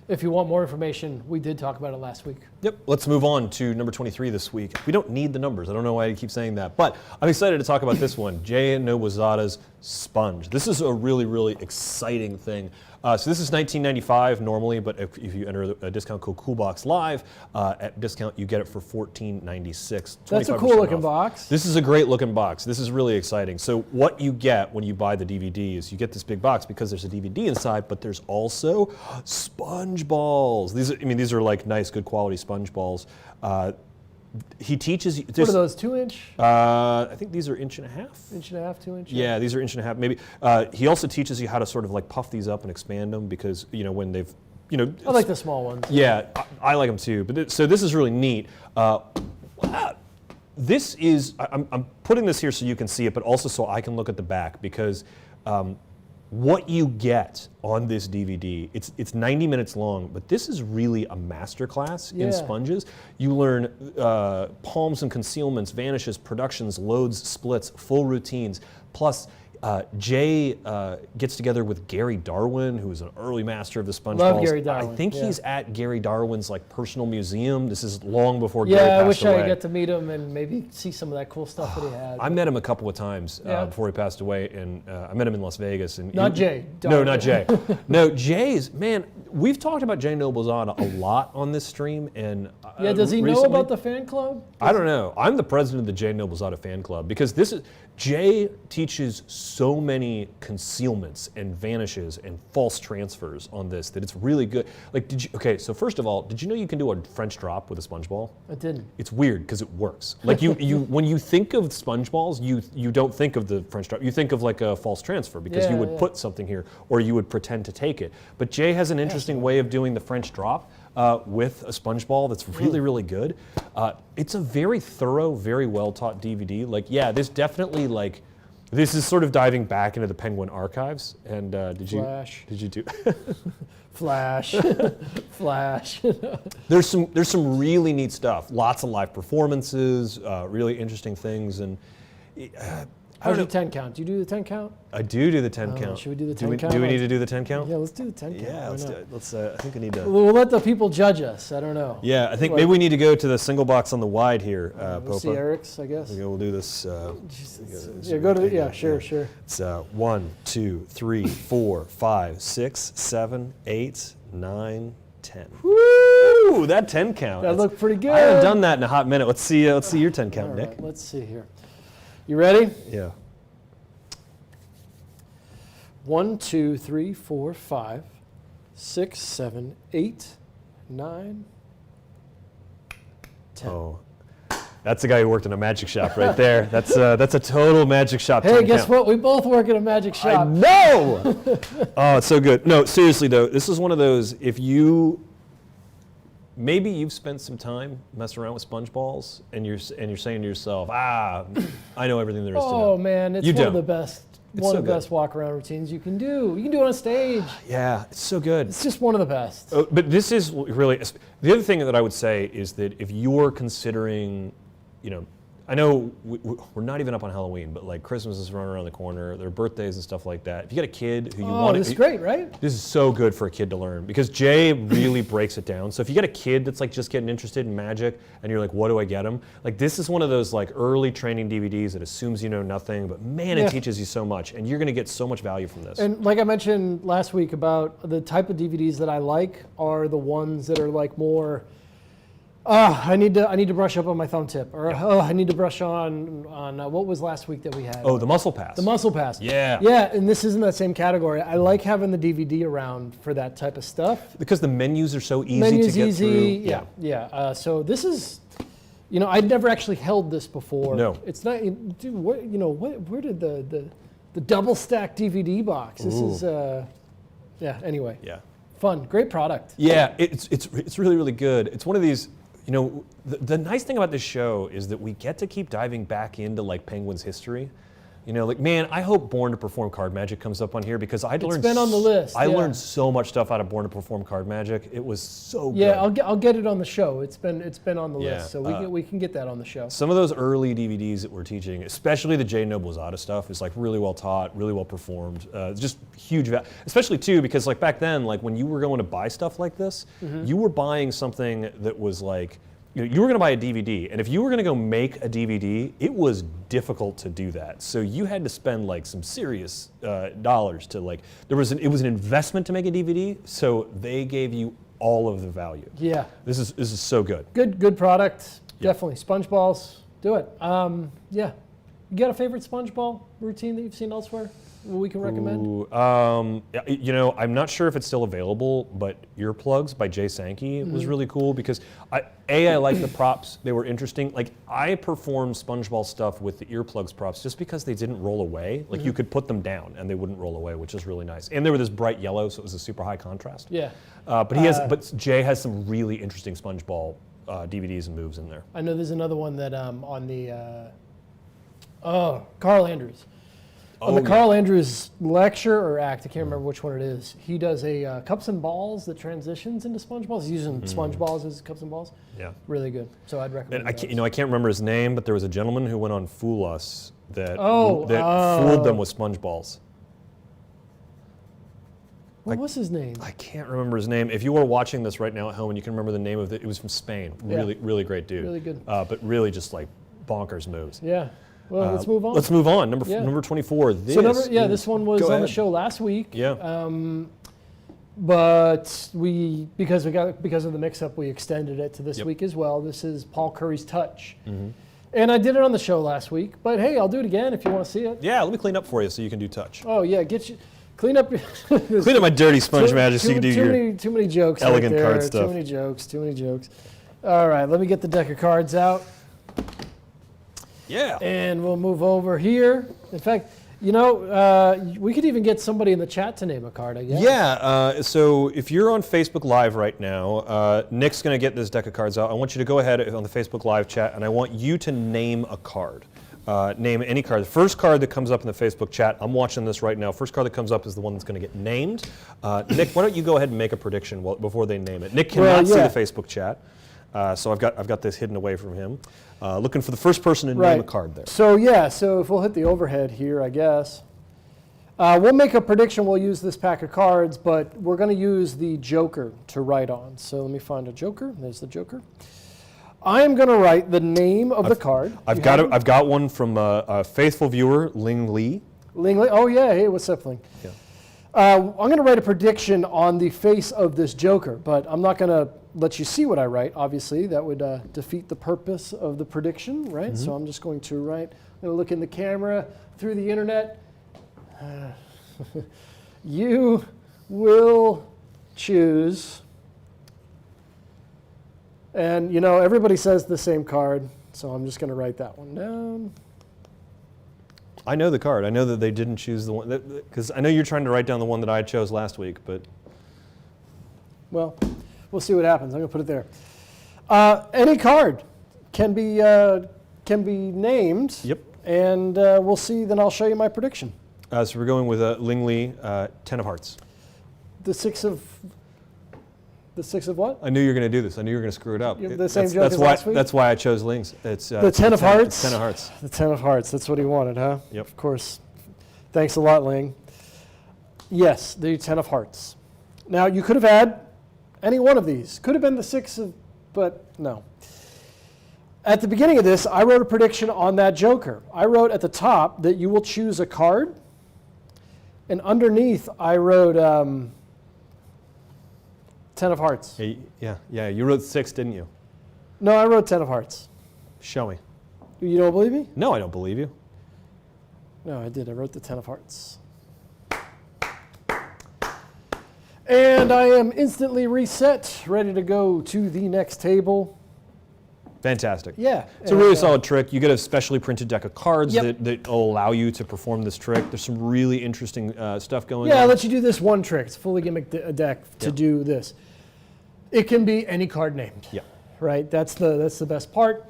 if you want more information, we did talk about it last week. Yep, let's move on to number 23 this week. We don't need the numbers. I don't know why I keep saying that, but I'm excited to talk about this one, Jay Nobuzada's Sponge. This is a really, really exciting thing. So this is $19.95 normally, but if you enter a discount code Coolbox Live at discount, you get it for $14.96. That's a 25% cool looking off. box. This is a great looking box. This is really exciting. So what you get when you buy the DVD is you get this big box because there's a DVD inside, but there's also sponge balls. These are like nice, good quality sponge balls. He teaches you. What are those, 2-inch? I think these are 1.5 inches. 1.5 2 inches? Yeah, these are 1.5 inches maybe. He also teaches you how to sort of like puff these up and expand them because when they've I like the small ones. Yeah, I like them too. But so this is really neat. This is I'm putting this here so you can see it, but also so I can look at the back because what you get on this DVD, it's 90 minutes long, but this is really a masterclass in sponges. You learn palms and concealments, vanishes, productions, loads, splits, full routines, plus Jay gets together with Gary Darwin, who is an early master of the sponge Love balls. Gary Darwin, I think yeah. he's at Gary Darwin's like personal museum. This is long before Gary passed Yeah, I wish away. I could get to meet him and maybe see some of that cool stuff that he had. I met him a couple of times Yeah. before he passed away, and I met him in Las Vegas. And Not Jay. No, Darwin. not Jay. No, Jay's, man, we've talked about Jay Nobuzada a lot on this stream. And Yeah, does he know recently- about the fan club? I don't know. I'm the president of the Jay Nobuzada fan club because Jay teaches so many concealments and vanishes and false transfers on this that it's really good. Like, so first of all, did you know you can do a French drop with a sponge ball? I didn't. It's weird because it works. Like when you think of sponge balls, you don't think of the French drop. You think of like a false transfer because you would put something here or you would pretend to take it. But Jay has an interesting way of doing the French drop with a sponge ball that's really, really good. It's a very thorough, very well taught DVD. Like, yeah, this definitely this is sort of diving back into the Penguin archives. And Flash. did you do? Flash. Flash. There's some really neat stuff. Lots of live performances, really interesting things, and How's your 10 count? Do you do the 10 count? I do the 10 count. should we do the 10 count? Do we need to do the 10 count? Yeah, let's do the 10 count. Yeah, Why let's not? do it. Let's. I think I need to. We'll let the people judge us. I don't know. Yeah, I think maybe we need to go to the single box on the wide here, We'll see Popa. Eric's, I guess. We'll do this. Yeah, go to, yeah, sure. It's 1, 2, 3, 4, 5, 6, 7, 8, 9, 10. Woo! That 10 count. That looked pretty good. I haven't done that in a hot minute. Let's see your 10 count, All Nick. right, let's see here. You ready? Yeah. 1, 2, 3, 4, 5, 6, 7, 8, 9, 10. Oh, that's the guy who worked in a magic shop right there. That's a total magic shop. Hey, 10 guess count. what? We both work at a magic I shop. know. Oh, it's so good. No, seriously though, this is one of those. Maybe you've spent some time messing around with sponge balls, and you're saying to yourself, I know everything there is to know. Oh man, it's You one of don't. the best. It's One so of the good. best walk-around routines you can do. You can do it on stage. Yeah, it's so good. It's just one of the best. But this is really the other thing that I would say is that if you're considering, I know we're not even up on Halloween, but like Christmas is running around the corner. There are birthdays and stuff like that. If you got a kid who you want, this is great, right? This is so good for a kid to learn because Jay really breaks it down. So if you got a kid that's like just getting interested in magic and you're like, what do I get them? Like this is one of those like early training DVDs that assumes you know nothing, but man, it teaches you so much, and you're going to get so much value from this. And like I mentioned last week about the type of DVDs that I like are the ones that are like more. I need to brush up on my thumb tip, or I need to brush on what was last week that we had? Oh, the muscle pass. The muscle pass. Yeah. Yeah, and this isn't that same category. I like having the DVD around for that type of stuff. Because the menus are so easy to get through. Yeah. So this is, I'd never actually held this before. No. It's not, dude. Where did the double stack DVD box? This is, Anyway. Yeah. Fun, great product. Yeah, it's really, really good. It's one of these. The nice thing about this show is that we get to keep diving back into like Penguin's history. Man, I hope Born to Perform Card Magic comes up on here because It's been on the list. I learned so much stuff out of Born to Perform Card Magic. It was so good. Yeah, I'll get it on the show. It's been on the Yeah, list, so we can get that on the show. Some of those early DVDs that we're teaching, especially the Jay Noble Zada stuff, is like really well taught, really well performed. Just huge value, especially too because like back then, like when you were going to buy stuff like this, you were buying something that was like. You were going to buy a DVD, and if you were going to go make a DVD, it was difficult to do that. So you had to spend like some serious dollars to like. It was an investment to make a DVD, so they gave you all of the value. Yeah. This is so good. Good product. Definitely. Sponge balls. Do it. Yeah. You got a favorite sponge ball routine that you've seen elsewhere? We can recommend? Ooh, I'm not sure if it's still available, but Earplugs by Jay Sankey was really cool because I like the props. They were interesting. Like I performed SpongeBall stuff with the Earplugs props just because they didn't roll away. Like you could put them down and they wouldn't roll away, which is really nice. And they were this bright yellow, so it was a super high contrast. Yeah. But Jay has some really interesting SpongeBall DVDs and moves in there. I know there's another one that on the Carl Andrews. On the Carl Andrews lecture or act, I can't remember which one it is. He does a cups and balls that transitions into sponge balls. He's using sponge balls as cups and balls. Yeah, really good. So I'd recommend. And I can't remember his name, but there was a gentleman who went on Fool Us that fooled them with sponge balls. What was his name? I can't remember his name. If you are watching this right now at home and you can remember the name of it, it was from Spain. Really, really great dude. Really good. But really just like bonkers moves. Yeah. Well, let's move on. Let's move on. Number 24. This one was on the show last week. Yeah. But because of the mix-up, we extended it to this week as well. This is Paul Curries Touch. And I did it on the show last week. But hey, I'll do it again if you want to see it. Yeah, let me clean up for you so you can do touch. Oh yeah, clean up my dirty sponge magic so you can do too many jokes. Elegant right there. card stuff. Too many jokes. All right, let me get the deck of cards out. Yeah. And we'll move over here. In fact, we could even get somebody in the chat to name a card, I guess. Yeah, so if you're on Facebook Live right now, Nick's going to get this deck of cards out. I want you to go ahead on the Facebook Live chat, and I want you to name a card. Name any card. The first card that comes up in the Facebook chat, I'm watching this right now, first card that comes up is the one that's going to get named. Nick, why don't you go ahead and make a prediction before they name it. Nick cannot see the Facebook chat. So I've got this hidden away from him. Looking for the first person to name a card there. So if we'll hit the overhead here, I guess. We'll make a prediction. We'll use this pack of cards, but we're going to use the Joker to write on. So let me find a Joker. There's the Joker. I am going to write the name of the card. I've got one from a faithful viewer, Ling Li. Ling Li. Oh yeah. Hey, what's up, Ling? Yeah. I'm going to write a prediction on the face of this Joker, but I'm not going to let you see what I write. Obviously, that would defeat the purpose of the prediction, right? So I'm just going to write. I'm going to look in the camera through the internet. You will choose. And everybody says the same card, so I'm just going to write that one down. I know the card. I know that they didn't choose the one, because I know you're trying to write down the one that I chose last week, but. Well, we'll see what happens. I'm going to put it there. Any card can be named. Yep. And we'll see. Then I'll show you my prediction. So we're going with Ling Li, 10 of Hearts. The 6 of. The 6 of what? I knew you were going to do this. I knew you were going to screw it up. The same joke that's as why, last week? That's why I chose Ling's. It's The 10 of hearts? 10 of hearts. The 10 of hearts. That's what he wanted, huh? Yep. Of course. Thanks a lot, Ling. Yes, the 10 of hearts. Now, you could have had any one of these. Could have been the 6 of, but no. At the beginning of this, I wrote a prediction on that Joker. I wrote at the top that you will choose a card, and underneath I wrote 10 of hearts. Yeah. You wrote 6, didn't you? No, I wrote 10 of hearts. Show me. You don't believe me? No, I don't believe you. No, I did. I wrote the 10 of hearts. And I am instantly reset, ready to go to the next table. Fantastic. Yeah. It's a really solid trick. You get a specially printed deck of cards Yep. that will allow you to perform this trick. There's some really interesting stuff going Yeah, on. I'll let you do this one trick. It's a fully gimmicked deck to do this. It can be any card named. Yeah. Right? That's the best part.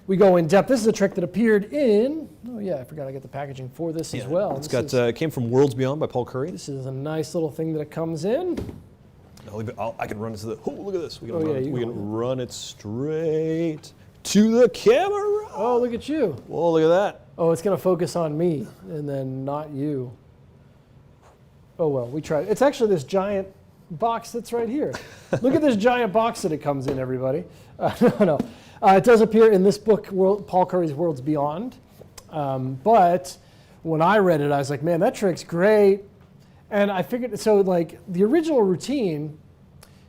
We go in depth. This is a trick that appeared in, I forgot I get the packaging for this as well. It's got it came from Worlds Beyond by Paul Curry. This is a nice little thing that it comes in. I can run it to the. Oh, look at this. We can, you can run it straight to the camera. Oh, look at you. Whoa, look at that. Oh, it's going to focus on me and then not you. Oh, well, we tried. It's actually this giant box that's right here. Look at this giant box that it comes in, everybody. No. It does appear in this book, Paul Curry's Worlds Beyond. But when I read it, I was like, man, that trick's great. And I figured, so like the original routine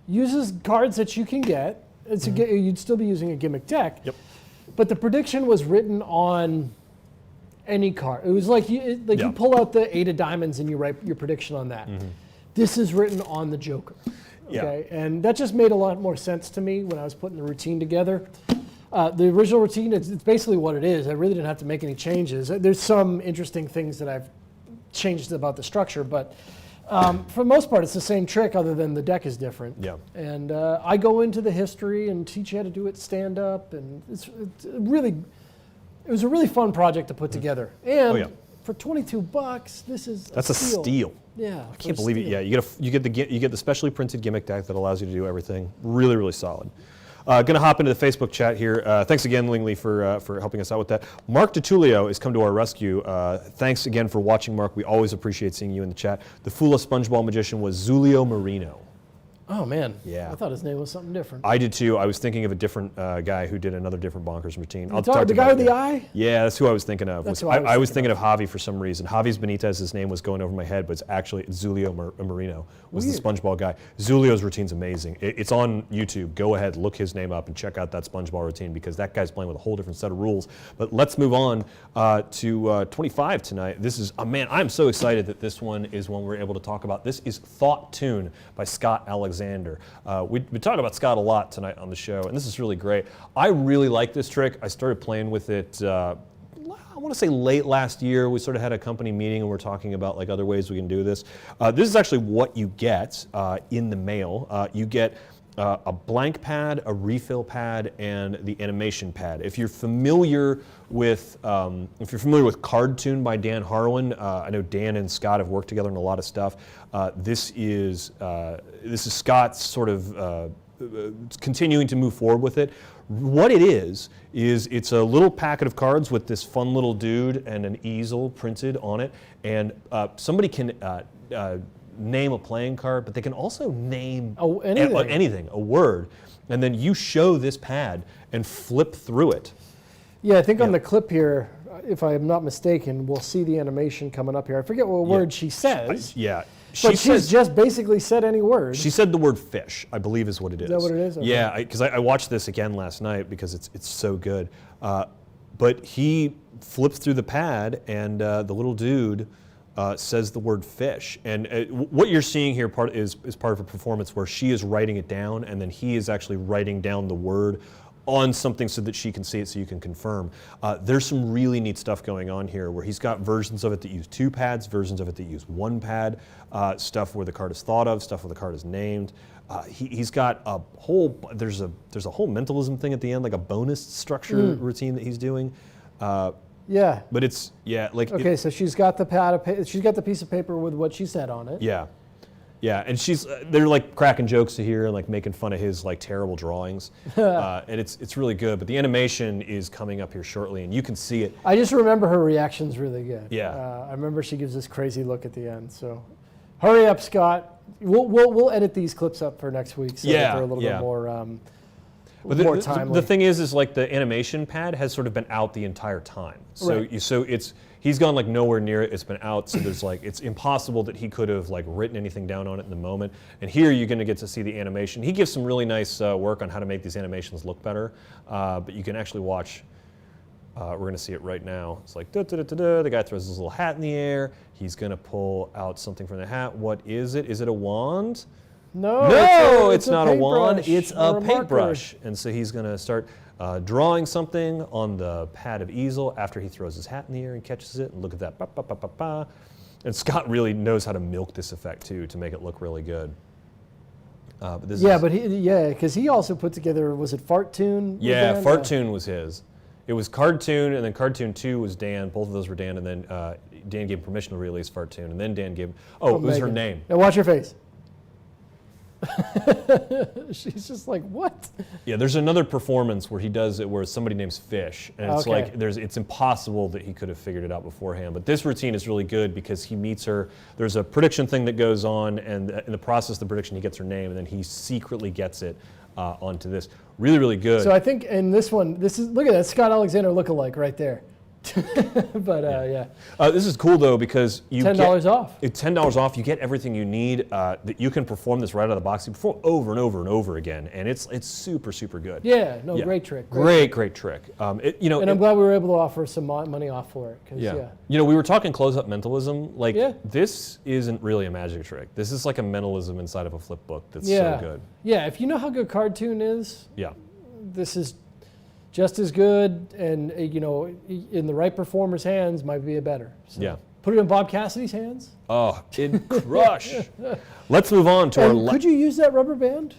uses cards that you can get. You'd still be using a gimmick deck. Yep. But the prediction was written on any card. It was like you pull out the 8 of diamonds and you write your prediction on that. This is written on the Joker. Okay, and that just made a lot more sense to me when I was putting the routine together. The original routine, it's basically what it is. I really didn't have to make any changes. There's some interesting things that I've changed about the structure, but for the most part, it's the same trick other than the deck is different. Yeah. And I go into the history and teach you how to do it stand up, and it was a really fun project to put together. And for $22, this is That's a steal. Yeah. I can't believe it. Yeah, you get the specially printed gimmick deck that allows you to do everything. Really, really solid. Going to hop into the Facebook chat here. Thanks again, Lingley, for helping us out with that. Mark DiTullio has come to our rescue. Thanks again for watching, Mark. We always appreciate seeing you in the chat. The Fula SpongeBall magician was Zulio Marino. Oh, man. Yeah. I thought his name was something different. I did too. I was thinking of a different guy who did another different bonkers routine. The guy with the eye? Yeah, that's who I was thinking of. That's who I was thinking of Javi for some reason. Javi's Benitez's name was going over my head, but it's actually Zulio Marino was the SpongeBall guy. Zulio's routine's amazing. It's on YouTube. Go ahead, look his name up, and check out that SpongeBall routine because that guy's playing with a whole different set of rules. But let's move on to 25 tonight. This is, man, I'm so excited that this one is one we're able to talk about. This is Thought Tune by Scott Alexander. We talk about Scott a lot tonight on the show, and this is really great. I really like this trick. I started playing with it, I want to say late last year. We sort of had a company meeting, and we're talking about like other ways we can do this. This is actually what you get in the mail. You get a blank pad, a refill pad, and the animation pad. If you're familiar with Card Tune by Dan Harlan, I know Dan and Scott have worked together on a lot of stuff. This is Scott's sort of continuing to move forward with it. What it is it's a little packet of cards with this fun little dude and an easel printed on it, and somebody can name a playing card, but they can also name anything, a word, and then you show this pad and flip through it. Yeah, I think on the clip here, if I am not mistaken, we'll see the animation coming up here. I forget what word she says. She's just basically said any word. She said the word fish, I believe is what it is. Is that what it is? Okay. Yeah, because I watched this again last night because it's so good. But he flips through the pad and the little dude says the word fish. And what you're seeing here is part of a performance where she is writing it down and then he is actually writing down the word on something so that she can see it so you can confirm. There's some really neat stuff going on here where he's got versions of it that use 2 pads, versions of it that use 1 pad, stuff where the card is thought of, stuff where the card is named. He's got a whole, there's a whole mentalism thing at the end, like a bonus structure routine that he's doing. Yeah. But it's, okay, so she's got the pad she's got the piece of paper with what she said on it. Yeah. Yeah, and they're like cracking jokes to here and like making fun of his like terrible drawings, and it's really good. But the animation is coming up here shortly, and you can see it. I just remember her reaction's really good. Yeah. I remember she gives this crazy look at the end. So, hurry up, Scott. We'll edit these clips up for next week so that they're a little bit more. But more timely. The thing is like the animation pad has sort of been out the entire time. So Right. He's gone like nowhere near it. It's been out, so there's like it's impossible that he could have like written anything down on it in the moment. And here you're going to get to see the animation. He gives some really nice work on how to make these animations look better. But you can actually watch. We're going to see it right now. It's like da-da-da-da-da. The guy throws his little hat in the air. He's going to pull out something from the hat. What is it? Is it a wand? No, it's not a wand. paintbrush It's or a marker. paintbrush. And so he's going to start drawing something on the pad of easel after he throws his hat in the air and catches it. And look at that. Ba, ba, ba, ba, ba. And Scott really knows how to milk this effect too to make it look really good. Because he also put together, was it Fart Tune? Yeah, Fart Tune was his. It was Cartoon, and then Cartoon 2 was Dan. Both of those were Dan, and then Dan gave permission to release Fart Tune, and then Dan gave. Oh, it was her name. Now watch her face. She's just like, what? Yeah, there's another performance where he does it where somebody names Fish, and it's Okay. like it's impossible that he could have figured it out beforehand. But this routine is really good because he meets her. There's a prediction thing that goes on, and in the process of the prediction, he gets her name, and then he secretly gets it onto this. Really, really good. So I think in this one, look at that Scott Alexander lookalike right there. But yeah. This is cool though because you $10 off. It's $10 off. You get everything you need. That you can perform this right out of the box. You perform over and over and over again, and it's super, super good. Yeah, great trick. Great trick. And I'm glad we were able to offer some money off for it. Yeah. We were talking close-up mentalism. This isn't really a magic trick. This is like a mentalism inside of a flip book that's so good. Yeah, if you know how good Cartoon is, Yeah. this is just as good, and in the right performer's hands might be a better. So Yeah. Put it in Bob Cassidy's hands. Oh, it'd crush. Let's move on to our. Could you use that rubber band?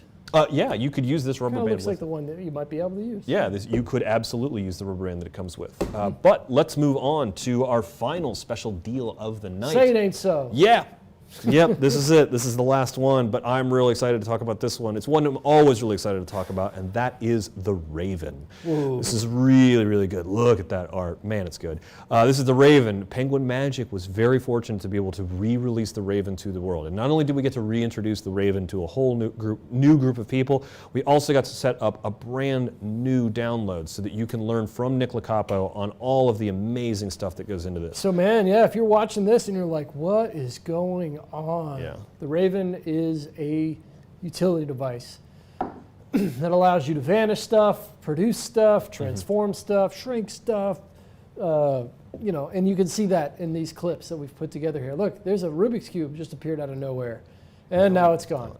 Yeah, you could use this rubber Kind of band. looks like the one that you might be able to use. Yeah, you could absolutely use the rubber band that it comes with. But let's move on to our final special deal of the night. Say it ain't so. Yeah. Yep, this is it. This is the last one, but I'm really excited to talk about this one. It's one I'm always really excited to talk about, and that is the Raven. Ooh. This is really, really good. Look at that art. Man, it's good. This is the Raven. Penguin Magic was very fortunate to be able to re-release the Raven to the world. And not only did we get to reintroduce the Raven to a whole new group of people, we also got to set up a brand new download so that you can learn from Nick Locapo on all of the amazing stuff that goes into this. So man, if you're watching this and you're like, what is going on? Yeah. The Raven is a utility device that allows you to vanish stuff, produce stuff, transform stuff, shrink stuff, and you can see that in these clips that we've put together here. Look, there's a Rubik's Cube just appeared out of nowhere, and now it's gone.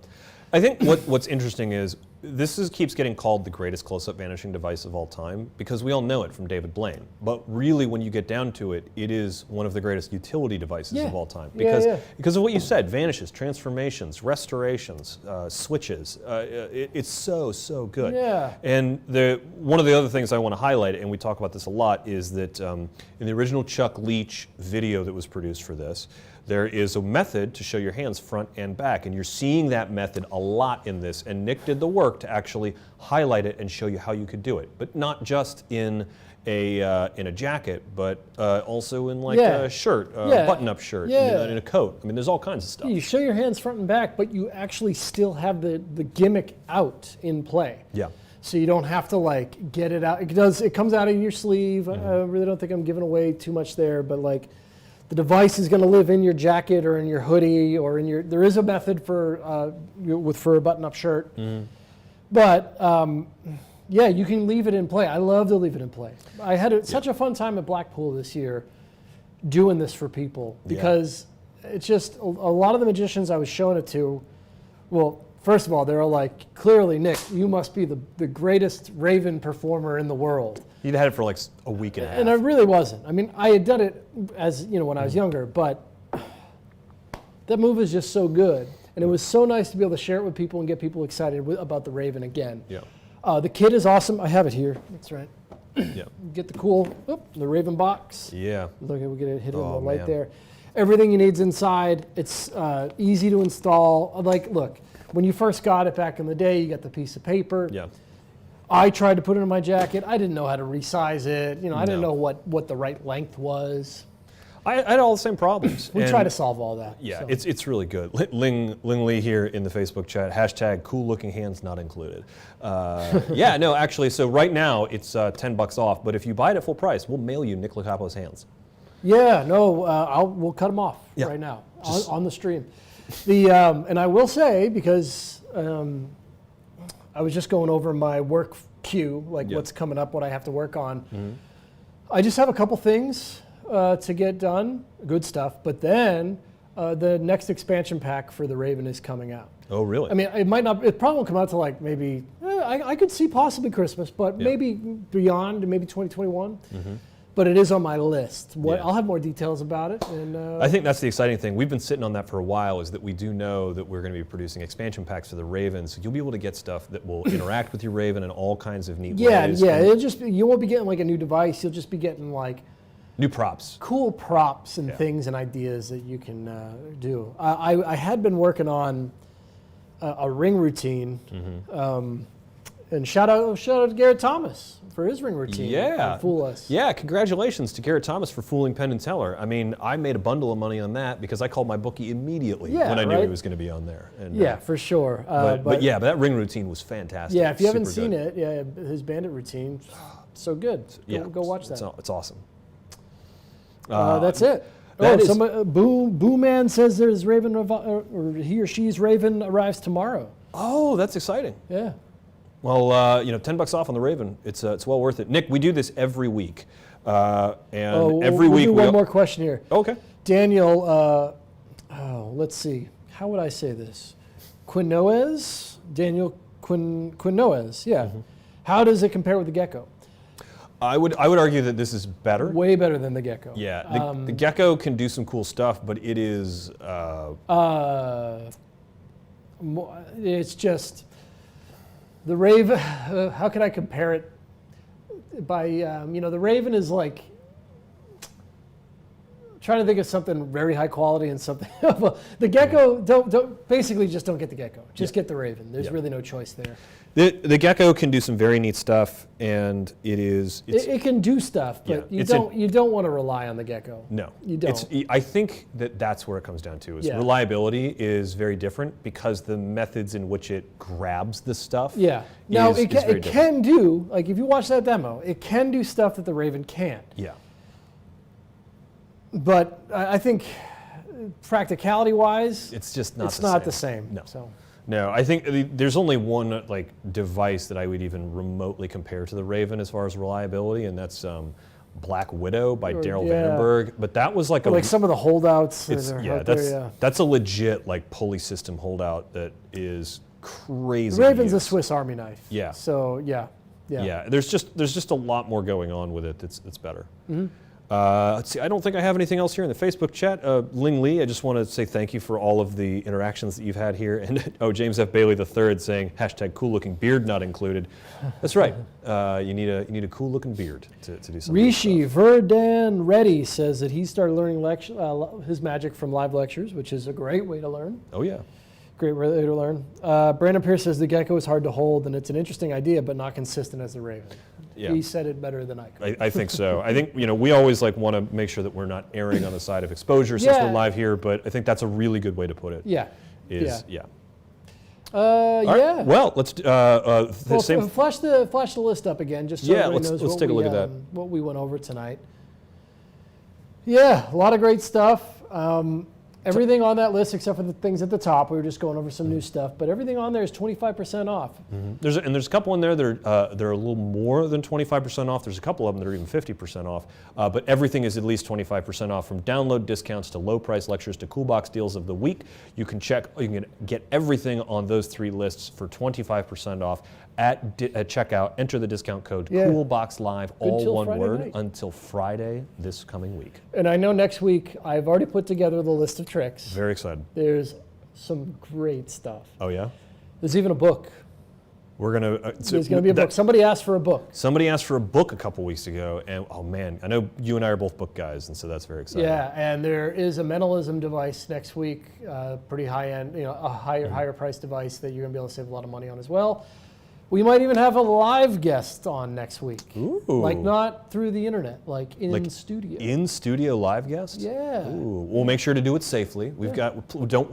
I think what's interesting is this keeps getting called the greatest close-up vanishing device of all time because we all know it from David Blaine. But really, when you get down to it, it is one of the greatest utility devices of all time because of what you said: vanishes, transformations, restorations, switches. It's so good. Yeah. And one of the other things I want to highlight, and we talk about this a lot, is that in the original Chuck Leach video that was produced for this, there is a method to show your hands front and back, and you're seeing that method a lot in this, and Nick did the work to actually highlight it and show you how you could do it, but not just in a jacket, but also in a shirt, button-up shirt, in a coat. I mean, there's all kinds of stuff. You show your hands front and back, but you actually still have the gimmick out in play. Yeah. So you don't have to get it out. It comes out of your sleeve. I really don't think I'm giving away too much there, but the device is going to live in your jacket or in your hoodie or in your. There is a method for a button-up shirt, but you can leave it in play. I love to leave it in play. I had such a fun time at Blackpool this year doing this for people because it's just a lot of the magicians I was showing it to. Well, first of all, they're all like, clearly, Nick, you must be the greatest Raven performer in the world. You'd had it for a week and a half. And I really wasn't. I mean, I had done it as, when I was younger, but that move is just so good. And it was so nice to be able to share it with people and get people excited about the Raven again. Yeah. The kit is awesome. I have it here. That's right. Yeah. Get the cool, the Raven box. Yeah. Look, we get it hit in the light man. there. Everything you need's inside. It's easy to install. Like, look, when you first got it back in the day, you got the piece of paper. Yeah. I tried to put it in my jacket. I didn't know how to resize it. You know, I didn't No. know what the right length was. I had all the same problems. We and try to solve all that. Yeah, so. it's really good. Ling Lee here in the Facebook chat, hashtag cool looking hands not included. Yeah, no, actually, so right now it's $10 off, but if you buy it at full price, we'll mail you Nick Lacapo's hands. Yeah, no, we'll cut them off Yeah. right now on the stream. And I will say, because I was just going over my work queue, like Yeah. what's coming up, what I have to work on. I just have a couple things to get done, good stuff, but then the next expansion pack for the Raven is coming out. Oh, really? I mean, it probably won't come out to like maybe, I could see possibly Christmas, but Yeah. maybe beyond, maybe 2021. But it is on my list. Yeah. I'll have more details about it. And I think that's the exciting thing. We've been sitting on that for a while, is that we do know that we're going to be producing expansion packs for the Raven, so you'll be able to get stuff that will interact with your Raven in all kinds of neat ways. yeah, and you won't be getting like a new device. You'll just be getting like new props. cool props and Yeah. things and ideas that you can do. I had been working on a ring routine, and shout out to Garrett Thomas for his ring routine. Yeah. Fool Us. Yeah, congratulations to Garrett Thomas for fooling Penn and Teller. I mean, I made a bundle of money on that because I called my bookie immediately Yeah, when I knew he right? was going to be on there. And, Yeah, for sure. but that ring routine was fantastic. yeah, if you haven't Super seen good. it, yeah, his bandit routine, so good. Go watch that. It's awesome. That's it. that is- Boo Man says there's Raven, or he or she's Raven arrives tomorrow. Oh, that's exciting. Yeah. Well, $10 off on the Raven. It's well worth it. Nick, we do this every week, and every we'll week do we one more question here. Okay. Daniel, let's see. How would I say this? Quinoez? Daniel Quinoez, yeah. How does it compare with the Gecko? I would argue that this is better. Way better than the Gecko. Yeah, the Gecko can do some cool stuff, but it is It's just the Raven. How can I compare it? By the Raven is like trying to think of something very high quality and something. The Gecko don't basically just don't get the Gecko. Just get the Raven. There's really no choice there. the Gecko can do some very neat stuff, and It can do stuff, but Yeah, you don't want to rely on the Gecko. No, You don't. I think that's where it comes down to. Is Yeah. reliability is very different because the methods in which it grabs the stuff. Yeah. Now is it very different. can do, like if you watch that demo, it can do stuff that the Raven can't. Yeah. But I think practicality-wise, It's just not. it's the not same. the same. No. So. No, I think there's only one device that I would even remotely compare to the Raven as far as reliability, and that's Black Widow by Daryl yeah. Vandenberg. But that was like Like some of the holdouts that it's, are yeah, out that's there, yeah. that's a legit pulley system holdout that is crazy. The Raven's to a use. Swiss Army knife. Yeah. So yeah. Yeah, there's just a lot more going on with it that's better. Let's see, I don't think I have anything else here in the Facebook chat. Ling Lee, I just want to say thank you for all of the interactions that you've had here. And James F. Bailey III saying hashtag cool looking beard not included. That's right. You need a cool looking beard to do something. Rishi Verdan Reddy says that he started learning his magic from live lectures, which is a great way to learn. Oh yeah. Great way to learn. Brandon Pierce says the Gecko is hard to hold, and it's an interesting idea, but not consistent as the Raven. Yeah. He said it better than I could. I think so. I think we always want to make sure that we're not erring on the side of exposure since Yeah. we're live here, but I think that's a really good way to put it. Yeah. Yeah. All All right. yeah. Well, let's Well, same. flash the list up again, just so Yeah, everybody let's knows what take a look at that. what we went over tonight. Yeah, a lot of great stuff. Everything on that list, except for the things at the top, we were just going over some new stuff. But everything on there is 25% off. There's a couple in there that are they're a little more than 25% off. There's a couple of them that are even 50% off. But everything is at least 25% off, from download discounts to low price lectures to cool box deals of the week. You can get everything on those three lists for 25% off at checkout. Enter the discount code CoolBoxLive, all till one Friday word, night. until Friday this coming week. And I know next week I've already put together the list of tricks. Very excited. There's some great stuff. Oh yeah. There's even a book. We're gonna. There's going to be a book. Somebody asked for a book. Somebody asked for a book a couple weeks ago, and oh man, I know you and I are both book guys, and so that's very exciting. Yeah, and there is a mentalism device next week, pretty high end, a higher price device that you're going to be able to save a lot of money on as well. We might even have a live guest on next week. Ooh. Like not through the internet, like in studio. In studio live guest? Yeah. Ooh. We'll make sure to do it safely.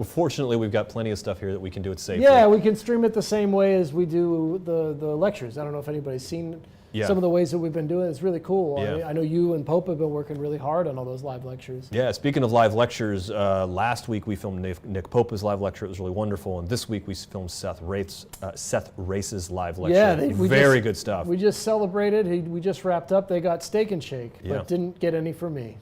Fortunately, we've got plenty of stuff here that we can do it safely. Yeah, we can stream it the same way as we do the lectures. I don't know if anybody's seen some of the ways that we've been doing it. It's really cool. Yeah. I know you and Pope have been working really hard on all those live lectures. Yeah, speaking of live lectures, last week we filmed Nick Pope's live lecture. It was really wonderful. And this week we filmed Seth Race's live lecture. Yeah, very good stuff. We just celebrated. We just wrapped up. They got Steak and Shake, Yeah. but didn't get any from me.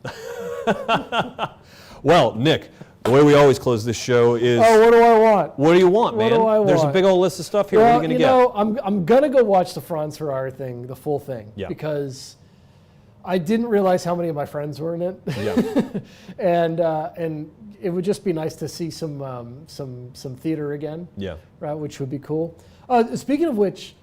Well, Nick, the way we always close this show is... Oh, what do I want? What do you want, What man? do I There's a want? big old list of stuff here. Well, what are you going to get? I'm going to go watch the Franz Harary thing, the full thing, Yeah. because I didn't realize how many of my friends were in it. Yeah. and it would just be nice to see some theater again, Yeah. right? Which would be cool. Speaking of which,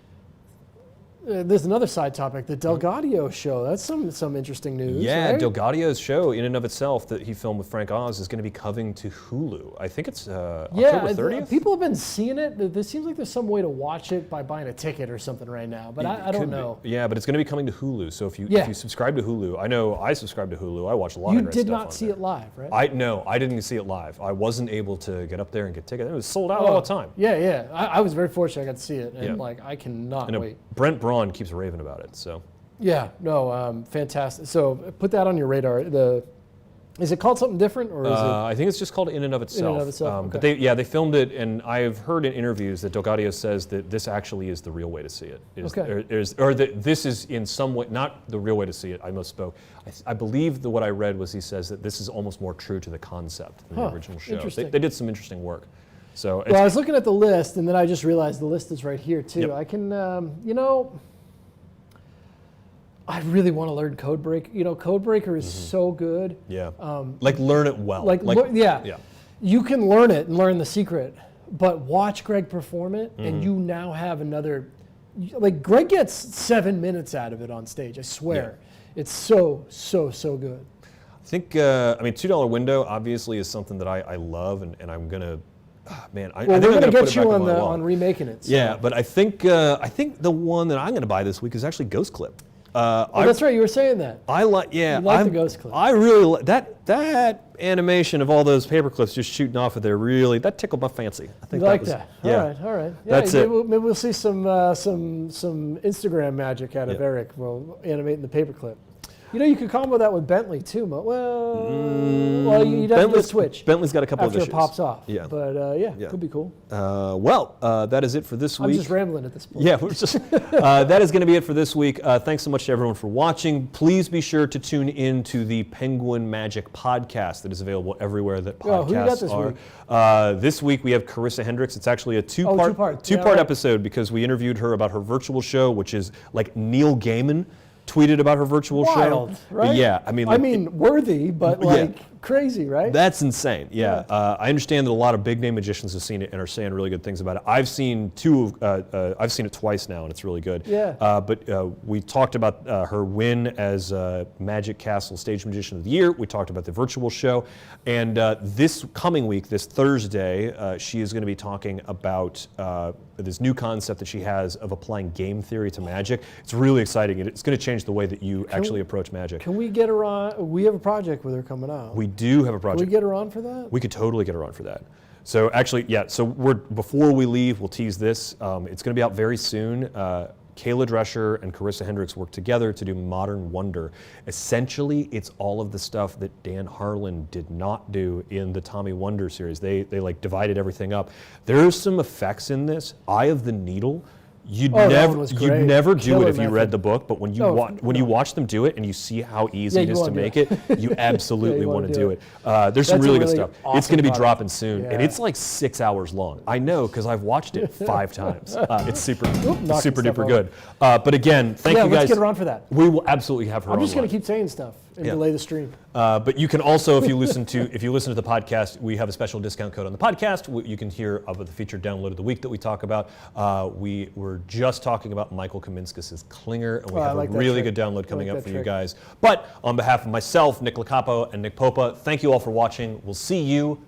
there's another side topic, the Delgadio show. That's some interesting news. Yeah, right? Delgadio's show, in and of itself, that he filmed with Frank Oz, is going to be coming to Hulu. I think it's October 30th? People have been seeing it. There seems like there's some way to watch it by buying a ticket or something right now, but I don't know. Yeah, but it's going to be coming to Hulu. So if you subscribe to Hulu, I know I subscribe to Hulu. I watch a lot You of great did stuff not on see there. it live, right? No, I didn't see it live. I wasn't able to get up there and get tickets. It was sold out all the time. Yeah. I was very fortunate I got to see it, and Yeah. I cannot I know wait. Brent Braun keeps raving about it. So Yeah, no, fantastic. So put that on your radar. Is it called something different, or is it? I think it's just called In and of Itself. of Itself, But okay. they filmed it, and I've heard in interviews that Delgadio says that this actually is the real way to see it. Or that this is in some way, not the real way to see it, I misspoke. I believe that what I read was he says that this is almost more true to the concept than the original show. Interesting. They did some interesting work. So Well, I was looking at the list, and then I just realized the list is right here too. Yep. I can, I really want to learn Codebreaker. Codebreaker is so good. yeah, like learn it well. Yeah. You can learn it and learn the secret, but watch Greg perform it, and you now have another. Like Greg gets 7 minutes out of it on stage. I swear, it's so good. I think $2 window obviously is something that I love, and I'm gonna. Man, I Well, think we're I'm going to put get it back you on my wall. on remaking it. So. Yeah, but I think the one that I'm going to buy this week is actually Ghost Clip. That's right. You were saying that. I like, yeah. You like the Ghost Clip. I really like that animation of all those paper clips just shooting off of there. Really, that tickled my fancy. I think You like was, that? Yeah. All right. Yeah, That's maybe it. Maybe we'll see some Instagram magic out of Yeah. Eric while animating the paperclip. You could combo that with Bentley too. Well, you'd have to do a switch. Bentley's got a couple after of it issues. pops off. Yeah. But Yeah. could be cool. That is it for this week. I'm just rambling at this point. Yeah, we're just, that is going to be it for this week. Thanks so much to everyone for watching. Please be sure to tune in to the Penguin Magic podcast that is available everywhere that podcasts who you got this are. week? This week we have Carissa Hendricks. It's actually a two-part Yeah. episode because we interviewed her about her virtual show, which is like Neil Gaiman tweeted about her virtual Wild, show. right? Yeah, worthy, but crazy, right? That's insane. Yeah, I understand that a lot of big name magicians have seen it and are saying really good things about it. I've seen I've seen it twice now, and it's really good. Yeah. But we talked about her win as Magic Castle Stage Magician of the Year. We talked about the virtual show, and this coming week, this Thursday, she is going to be talking about this new concept that she has of applying game theory to magic. It's really exciting. It's going to change the way that you actually approach magic. Can we get her on? We have a project with her coming out. We do have a Can project. we get her on for that? We could totally get her on for that. So actually, yeah. So before we leave, we'll tease this. It's going to be out very soon. Kayla Drescher and Carissa Hendricks work together to do Modern Wonder. Essentially, it's all of the stuff that Dan Harlan did not do in the Tommy Wonder series. They like divided everything up. There's some effects in this. Eye of the Needle. You'd never do it if you read the book, but when you watch them do it and you see how easy it is to make it, you absolutely want to do it. There's some really good stuff. awesome It's going to be product. dropping soon, and Yeah. it's like 6 hours long. I know because I've watched it 5 times. It's super knocking super stuff duper over. good. But again, thank you guys. Let's get her on for that. We will absolutely have her. I'm just going going to keep saying stuff. and delay the stream. But you can also, if you listen to the podcast, we have a special discount code on the podcast. You can hear about the featured download of the week that we talk about. We were just talking about Michael Kaminskis' Klinger, and we have a really good download coming up for you guys. But on behalf of myself, Nick Lacapo, and Nick Popa, thank you all for watching. We'll see you